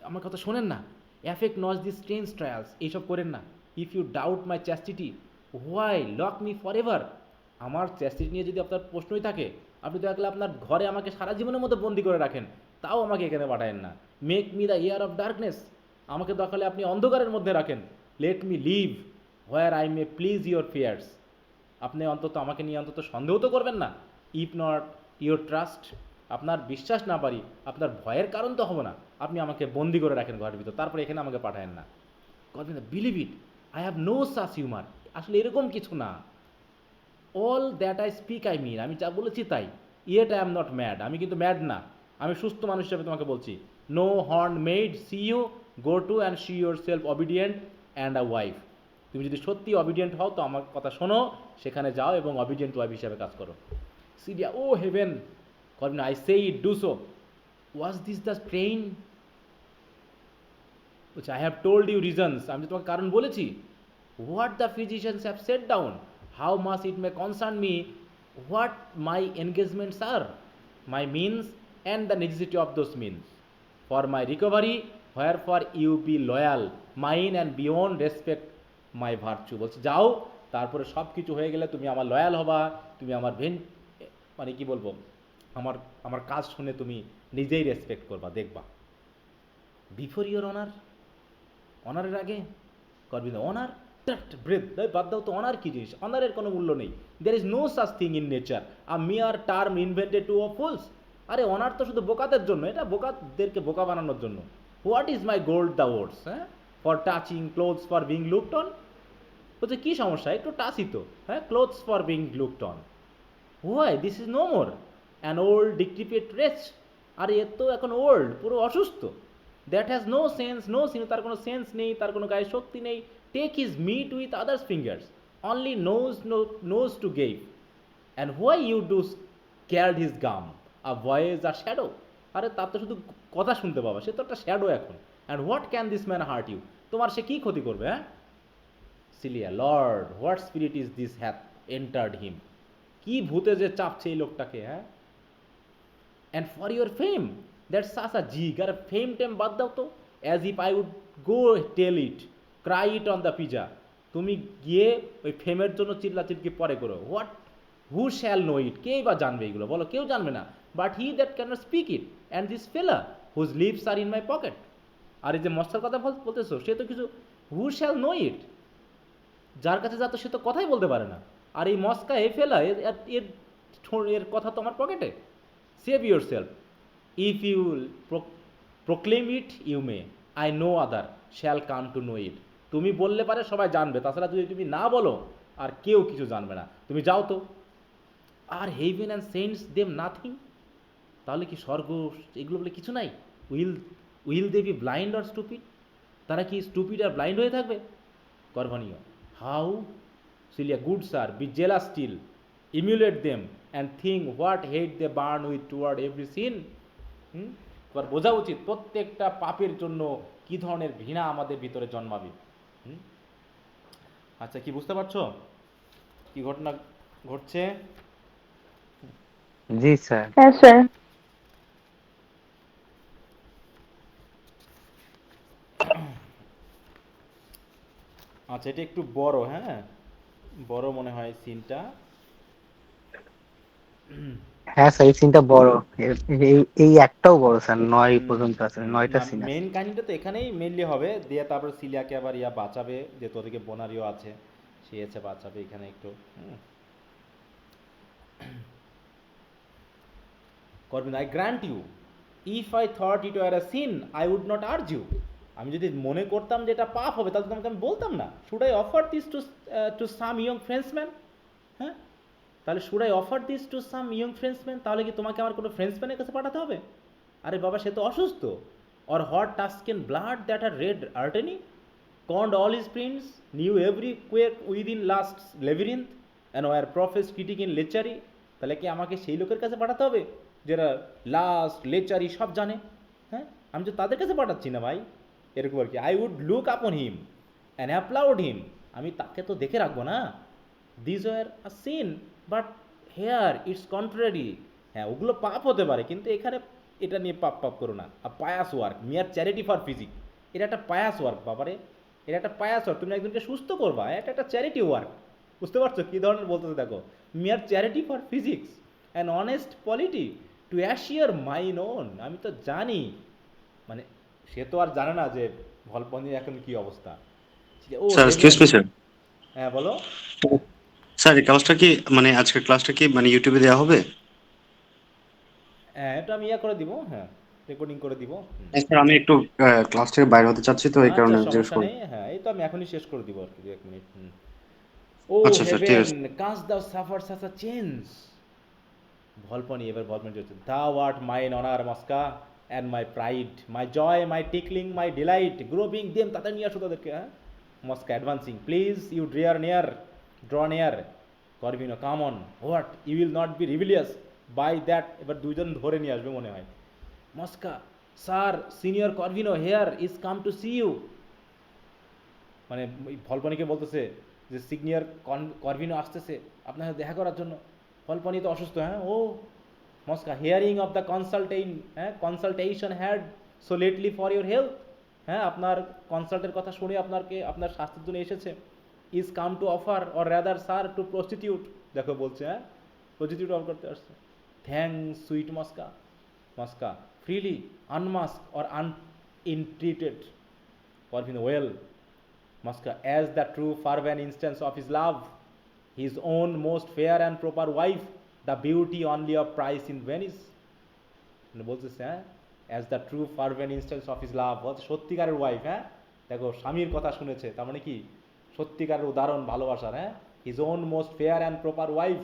আমার কথা শোনেন না, affect not this strange trials, এইসব করেন না। If you doubt my chastity why lock me for ever, আমার চ্যাস্টিটি নিয়ে যদি আপনার প্রশ্নই থাকে, আপনি তো একলা আপনার ঘরে আমাকে সারা জীবনের মতো বন্দি করে রাখেন, তাও আমাকে এখানে পাঠায়েন না। Make me the heir of darkness, আমাকে দরকারে আপনি অন্ধকারের মধ্যে রাখেন। Let me live where I may please your fears, আপনি অন্তত আমাকে নিয়ে অন্তত সন্দেহ তো করবেন না। ইফ নট ইউর ট্রাস্ট, আপনার বিশ্বাস না পারি, আপনার ভয়ের কারণ তো হবে না, আপনি আমাকে বন্দি করে রাখেন ঘরের ভিতর, তারপরে এখানে আমাকে পাঠায়েন না। করবেন না, believe it, I have no such humour, আসলে এরকম কিছু না। All that I speak I mean, আমি যা বলেছি তাই। Yet I am not mad, আমি কিন্তু ম্যাড না, আমি সুস্থ মানুষ হিসেবে তোমাকে বলছি। No horn made see you, go to and see yourself obedient and a wife, তুমি যদি সত্যি অবিডিয়েন্ট হও তো আমার কথা শোনো, সেখানে যাও এবং অবিডিয়েন্ট ওয়াইফ হিসাবে কাজ করো। Celia, oh heaven, Corvino I say it do so, was this the train, বলছে I have told you reasons, আমি তোমাকে কারণ বলেছি। What the physicians have set down, how much it may concern me, what my engagements are, my means and the necessity of those means, for my recovery, wherefore you be loyal, mine and beyond respect my virtue, বলছে যাও তারপরে সব কিছু হয়ে গেলে তুমি আমার loyal হবা, তুমি আমার মানে কি বলবো, আমার আমার কাজ শুনে তুমি নিজেই রেসপেক্ট করবা, দেখবা। বিফোর ইওর অনার, অনারের আগে করবি না অনার, ব্রেথ বাদ দাও তো, অনার কি জিনিস? অনারের কোনো মূল্য নেই। There is no such thing in nature, a mere term invented to awe fools. আরে অনার তো শুধু বোকাদের জন্য, এটা বোকাদেরকে বোকা বানানোর জন্য। What is my gold the words, হ্যাঁ, for touching clothes for being looked on. বলছে কী সমস্যা, একটু টাচই তো, হ্যাঁ, clothes for being looked on. Why this is no more an old decrepit wretch. আর এর তো এখন ওল্ড, পুরো অসুস্থ। That has no sense, no sin, তার কোনো সেন্স নেই, তার কোনো গায়ে শক্তি নেই। Take his meat with others fingers, only knows to gape. And why you do scald his gum, a voice are shadow. আরে তার তো শুধু কথা শুনতে পাবা, সে তো একটা শ্যাডো এখন। And what can this man hurt you, তোমার সে কী ক্ষতি করবে, হ্যাঁ? Celia, lord what spirit is this hath entered him, কি ভূতে যে চাপছে এই লোকটাকে, হ্যাঁ? And for your fame that such a jig, আর ফেম টেম বাদ দাও তো। As if I would go tell it, cry it on the piazza. তুমি গিয়ে ওই ফেমের জন্য চিল্লাচিল্কি পরে করো। What, who shall no it, কেই বা জানবে এগুলো, বলো? কেউ জানবে না। But he that can not speak it, and this fellow whose lives are in my pocket. আর এই যে মস্তার কথা বলতেছো, সে তো কিছু, হু শ্যাল নো ইট, যার কাছে যাতো সে তো কথাই বলতে পারে না। আর এই মস্কা এ ফেলা, এর কথা তো আমার পকেটে। Save your self, if you proclaim it you may, I know other shall come to know it. তুমি বললে পারে সবাই জানবে, তাছাড়া যদি তুমি না বলো আর কেউ কিছু জানবে না। তুমি যাও তো। Are heaven and saints them nothing, তাহলে কি স্বর্গ এগুলো বলে কিছু নাই? Will will they be blind or stupid, তারা কি স্টুপিড আর ব্লাইন্ড হয়ে থাকবে? গর্ভনীয়। How Celia, good sir, be jealous still, emulate them and think what hate they burn with toward every sin. এবার বোঝা উচিত প্রত্যেকটা পাপের জন্য কি ধরনের ঘৃণা আমাদের ভিতরে জন্মাবে। আচ্ছা, কি বুঝতে পারছো কি ঘটনা ঘটছে? জি স্যার। হ্যাঁ স্যার। আচ্ছা, এটা একটু বড়, হ্যাঁ, বড় মনে হয় সিনটা। হ্যাঁ স্যার, এই সিনটা বড়। এই একটাও বড় স্যার, 9 পর্যন্ত আছে, 9টা না, সিন আছে। মেইন কাহিনীটা তো এখানেই মেইনলি হবে, দিয়ে তারপর সিলিয়াকে আবার ইয়া বাঁচাবে, যে তোদেরকে বোনারিও আছে, সে এসে বাঁচাবে এখানে একটু। করবেন, I grant you, if I thought it were a sin I would not urge you. আমি যদি মনে করতাম যে এটা পাপ হবে, তাহলে তোমাকে আমি বলতাম না। Should I offer this to some young Frenchman, হ্যাঁ? তাহলে should I offer this to some young Frenchman, তাহলে কি তোমাকে আমার কোনো ফ্রেন্ডসম্যানের কাছে পাঠাতে হবে? আরে বাবা, সে তো অসুস্থ। Or hot Tuscan blood that are read Aretine, conned all his prints, knew every কুয়েক within lust labyrinth, and were profess critic in lechery. তাহলে কি আমাকে সেই লোকের কাছে পাঠাতে হবে যারা লাস্ট লেচারি সব জানে? হ্যাঁ, আমি তো তাদের কাছে পাঠাচ্ছি না ভাই, এরকম আর কি। আই উড লুক আপন হিম অ্যান্ড অ্যাপ্লাউড হিম, আমি তাকে তো দেখে রাখবো না। This were a sin but here it's contrary. হ্যাঁ, ওগুলো পাপ হতে পারে, কিন্তু এখানে এটা নিয়ে পাপ পাপ করো না। আ পায়াস ওয়ার্ক, মিয়ার চ্যারিটি ফর ফিজিক, এটা একটা পায়াস ওয়ার্ক বাবারে, এটা একটা পায়াস ওয়ার্ক। তুমি একজনকে সুস্থ করবা, এটা একটা চ্যারিটি ওয়ার্ক। বুঝতে পারছো কী ধরনের বলতেছে? দেখো, mere charity for physics and honest polity to assure mine own. আমি তো জানি, মানে সে তো আর জানে না যে ভলপনির এখন কি অবস্থা। ও স্যার এক্সকিউজ মি স্যার। হ্যাঁ, বলো। স্যার এই ক্লাসটা কি মানে আজকের ক্লাসটা কি মানে ইউটিউবে দেওয়া হবে? হ্যাঁ, এটা আমি ইয়া করে দিব, হ্যাঁ, রেকর্ডিং করে দিব। হ্যাঁ, স্যার আমি একটু ক্লাস থেকে বাইরে হতে চাচ্ছি, তো এই আচ্ছা, কারণে জিজ্ঞেস সমস্যা করি। নেই, হ্যাঁ, এই তো আমি এখনই শেষ করে দিব আর কি, 1 মিনিট। ও আচ্ছা স্যার, ঠিক হেভেন, আছে। কাস্ট দাও সাফার সাস আ চেঞ্জ। ভলপনি, এবার ভলপনি হচ্ছে, thou art mine honor মস্কা and my pride, my joy, my tickling, my delight, groping them, তাদের নিয়ে আসো তাদেরকে, হ্যাঁ? Mosca advancing, please you draw near, Corvino, come on, what, you will not be rebellious by that. এবার দুইজন ধরে নিয়ে আসবে মনে হয়। Mosca, sir, signior Corvino here is come to see you. মানে ভলপনিকে বলতেছে যে সিনিয়র করভিনো আসতেছে আপনার সাথে দেখা করার জন্য। ভলপনি তো অসুস্থ, হ্যাঁ। ও Mosca, hearing of the consultation had so lately for your health, হ্যাঁ, আপনার কনসাল্টের কথা শুনে আপনার স্বাস্থ্যের জন্য এসেছে। Is come to offer or rather sir to prostitute, দেখো বলছে হ্যাঁ প্রস্টিটিউট অফার করতে আসছে। Thanks sweet Mosca, Mosca freely unmask or unentreated Corvin well, Mosca, as the true fervent instance of his love, his own most fair and proper wife, the beauty only of price in Venice. মানে বলতেছে হ্যাঁ as the true fervent instance of his love, বলছে সত্যিকারের wife, হ্যাঁ দেখো স্বামীর কথা শুনেছে, তার মানে কি সত্যিকারের উদাহরণ ভালোবাসার, হ্যাঁ his own most fair and proper wife,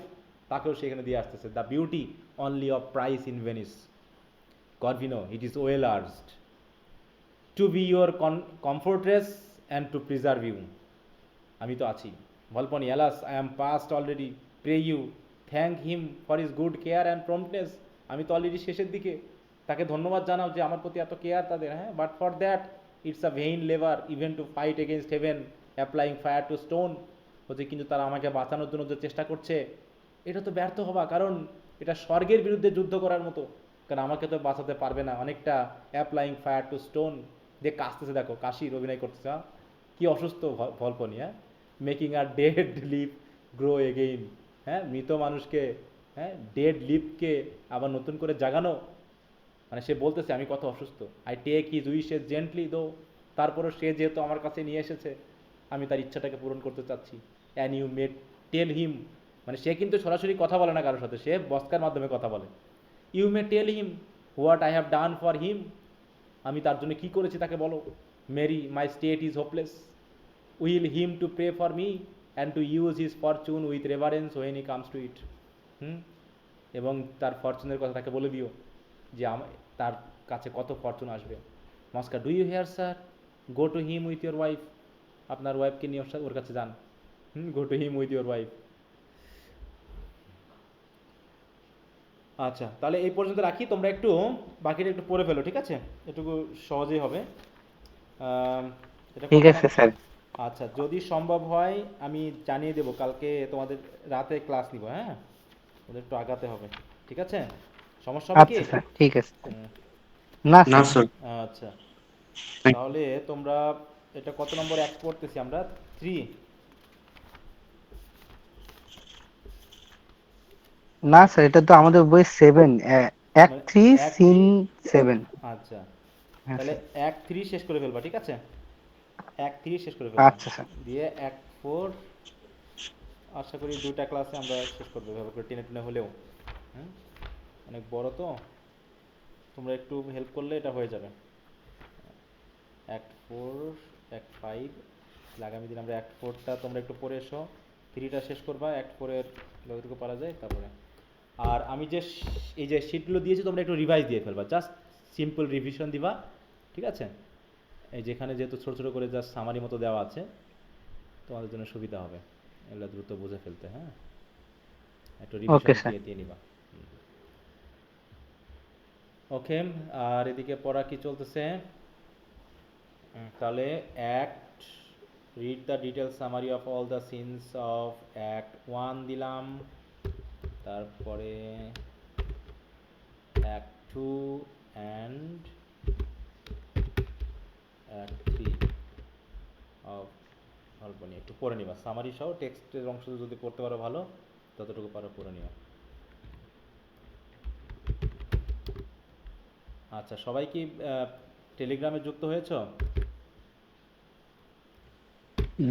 তাকেও সেখানে দিয়ে আসতেছে, the beauty only of price in Venice. Corvino, it is well urged to be your comfortress and to preserve you, আমি তো আছি। Volpone, alas I am past already, pray you thank him for his good care and promptness, আমি তো already শেষের দিকে, তাকে ধন্যবাদ জানাও যে আমার প্রতি এত কেয়ার তাদের, হ্যাঁ but for that it's a vain labour even to fight against heaven applying fire to stone, হচ্ছে কিন্তু তারা আমাকে বাঁচানোর জন্য যে চেষ্টা করছে এটা তো ব্যর্থ হবা, কারণ এটা স্বর্গের বিরুদ্ধে যুদ্ধ করার মতো, কারণ আমাকে তো বাঁচাতে পারবে না। অনেকটা অ্যাপ্লাইং ফায়ার টু স্টোন দিয়ে কাশতেছে, দেখো কাশির অভিনয় করতেছে, হ্যাঁ কি অসুস্থ ভল্পনি, হ্যাঁ মেকিং আর ডেড লিপ গ্রো এগেইন, হ্যাঁ মৃত মানুষকে, হ্যাঁ ডেড লিপকে আবার নতুন করে জাগানো, মানে সে বলতেছে আমি কত অসুস্থ। I take his wishes gently though, তারপরও সে যেহেতু আমার কাছে নিয়ে এসেছে আমি তার ইচ্ছাটাকে পূরণ করতে চাচ্ছি। অ্যান্ড ইউ মে টেল হিম, মানে সে কিন্তু সরাসরি কথা বলে না কারোর সাথে, সে বস্কার মাধ্যমে কথা বলে। You may tell him what I have done for him, আমি তার জন্য কী করেছি তাকে বলো। Marry, my state is hopeless, will him to pray for me and to use his fortune with reverence when he comes to it. এবং তার ফরচুনের কথা তাকে বলে দিও যে তার কাছে কত ফরচুন আসবে। Mosca, do you hear sir, go to him with your wife, আপনার ওয়াইফকে নিয়ে ওর কাছে যান, go to him with your wife. আচ্ছা তাহলে এই পর্যন্ত রাখি, তোমরা একটু বাকিটা একটু পড়ে ফেলো, ঠিক আছে, এটুকু সহজেই হবে। এটা ঠিক করতে আছে পারো? স্যার। আচ্ছা যদি সম্ভব হয় আমি জানিয়ে দেবো, কালকে তোমাদের রাতে ক্লাস নিব, হ্যাঁ ওদের একটু আগাতে হবে, ঠিক আছে, সমস্যা হবে কি? আচ্ছা স্যার ঠিক আছে। হুম, না না স্যার। স্যার। আচ্ছা তাহলে তোমরা এটা কত নম্বর অ্যাক্ট পড়তেছি আমরা? 3? না স্যার, এটা তো আমাদের বই 7, অ্যাক্ট মানে 3 অ্যাক্ট সিন 3, 7। আচ্ছা হ্যাঁ তাহলে স্যার। অ্যাক্ট 3 শেষ করে ফেলবা, ঠিক আছে, অ্যাক্ট 3 শেষ করে ফেলবা, আচ্ছা স্যার। দিয়ে অ্যাক্ট 4 আশা করি 2টা ক্লাসে আমরা শেষ করবো, এভাবে করে টেনে টেনে হলেও, হুম অনেক বড় তো, তোমরা একটু হেল্প করলে এটা হয়ে যাবে। অ্যাক্ট 4, অ্যাক্ট 5, আগামী দিন আমরা অ্যাক্ট 4টা তোমরা একটু পড়ে এসো, 3টা শেষ করবা, অ্যাক্ট 4-এর যতটুকু পারা যায় তারপরে। আর আমি যে এই যে শিটগুলো দিয়েছি তোমরা একটু রিভাইজ দিয়ে ফেলবা, জাস্ট সিম্পল রিভিশন দিবা, ঠিক আছে, এই যেখানে যেহেতু ছোটো ছোটো করে জাস্ট সামারি মতো দেওয়া আছে তোমাদের জন্য সুবিধা হবে এগুলো দ্রুত বুঝে ফেলতে, হ্যাঁ একটু ওকে রিভিশন স্যার। দিয়ে দিয়ে নিবা। ওকে, আর এদিকে পড়া কি চলতেছে? তাহলে act, read the detail summary of all the scenes of act 1 দিলাম, তারপরে অ্যাক্ট 2 অ্যান্ড অ্যাক্ট 3 অফ, অল্প নিয়ে একটু পড়ে নিবা, সামারি সহ টেক্সটের অংশ যদি পড়তে পারো ভালো, ততটুকু পারো পড়ে নিও। আচ্ছা সবাই কি টেলিগ্রামে যুক্ত হয়েছো?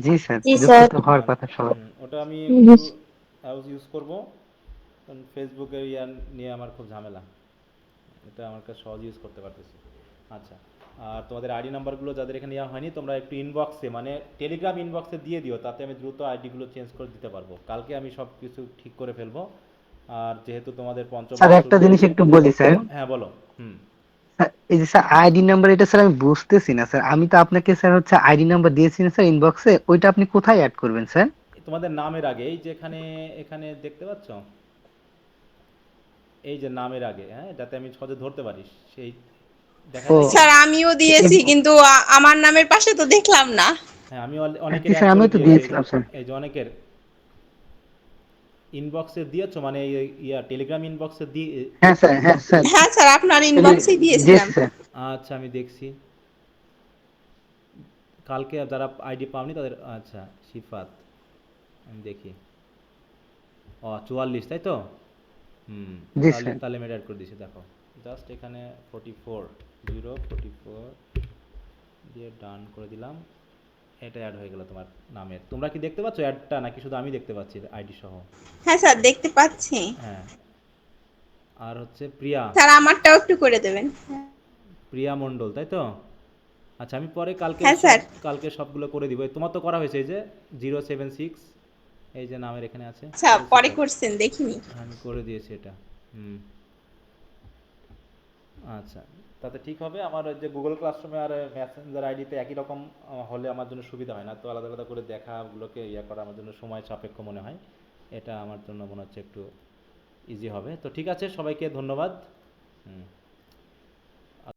জি স্যার, জি যুক্ত স্যার। তো হওয়ার কথা সবাই। ওটা আমি একটু ইউজ করব, কারণ ফেসবুকের নিয়ে আমার খুব ঝামেলা, এটা আমার কাছে সহজ ইউজ করতে পারতেছি। আচ্ছা আর তোমাদের আইডি নাম্বারগুলো যাদের এখানে নেওয়া হয়নি তোমরা একটু ইনবক্সে, মানে টেলিগ্রাম ইনবক্সে দিয়ে দিও, তাতে আমি দ্রুত আইডিগুলো চেঞ্জ করে দিতে পারবো, কালকে আমি সব কিছু ঠিক করে ফেলবো। আর যেহেতু তোমাদের পঞ্চম স্যার বর্ষ, একটা জিনিস একটু বলি স্যার। হ্যাঁ বলো। স্যার, এই যে স্যার আইডি নাম্বার, এটা স্যার আমি বুঝতেছি না স্যার। আমি তো আপনাকে স্যার হচ্ছে আইডি নাম্বার দিয়েছি না স্যার ইনবক্সে, ওইটা আপনি কোথায় অ্যাড করবেন স্যার? তোমাদের নামের আগে এই যে এখানে দেখতে পাচ্ছ, এই যে নামের আগে, হ্যাঁ যাতে আমি সহজে ধরতে পারি, সেই দেখা ও যায় কি? স্যার আমিও দিয়েছি কিন্তু আমার নামের পাশে তো দেখলাম না। হ্যাঁ আমি অনেকের অ্যাড স্যার করে আমিও তো দিয়েছি, দিয়েছিলাম স্যার। এই যে অনেকের ইনবক্সে দিয়েছো, মানে টেলিগ্রাম ইনবক্সে দিয়ে। হ্যাঁ স্যার, হ্যাঁ স্যার। হ্যাঁ স্যার আপনার ইনবক্সেই জি দিয়েছিলাম। স্যার। আচ্ছা আমি দেখছি, কালকে যারা আইডি পাওনি তাদের, আচ্ছা শিফাত, আমি দেখি। ও 44, তাই তো? হুম, জি তাহলে স্যার। তাহলে আমি অ্যাড করে দিয়েছি, দেখো। জাস্ট এখানে 44 দিয়ে ডান করে দিলাম। এটা অ্যাড হয়ে গেল তোমার নামের। তোমরা কি দেখতে পাচ্ছ অ্যাডটা, নাকি শুধু আমি দেখতে পাচ্ছি আইডি সহ? হ্যাঁ স্যার, দেখতে পাচ্ছি। হ্যাঁ। আর হচ্ছে প্রিয়া, স্যার আমারটাও একটু করে দেবেন। প্রিয়া মণ্ডল, তাই তো? আচ্ছা, আমি পরে হ্যাঁ স্যার। কালকে সবগুলো করে দিব। তোমার তো করা হয়েছে, এই যে 076, এই যে নামের এখানে আছে, আচ্ছা, করেছো পরে তো? করছেন দেখিনি। আমি করে দিয়েছি এটা। হুম। আচ্ছা, তাতে ঠিক হবে। আমার ওই যে গুগল ক্লাসরুমে আর মেসেঞ্জার আইডিতে একই রকম হলে আমার জন্য সুবিধা হয় না, তো আলাদা আলাদা করে দেখাগুলোকে করা আমার জন্য সময় সাপেক্ষ মনে হয়। এটা আমার জন্য মনে হচ্ছে একটু ইজি হবে। তো ঠিক আছে, সবাইকে ধন্যবাদ। হুম।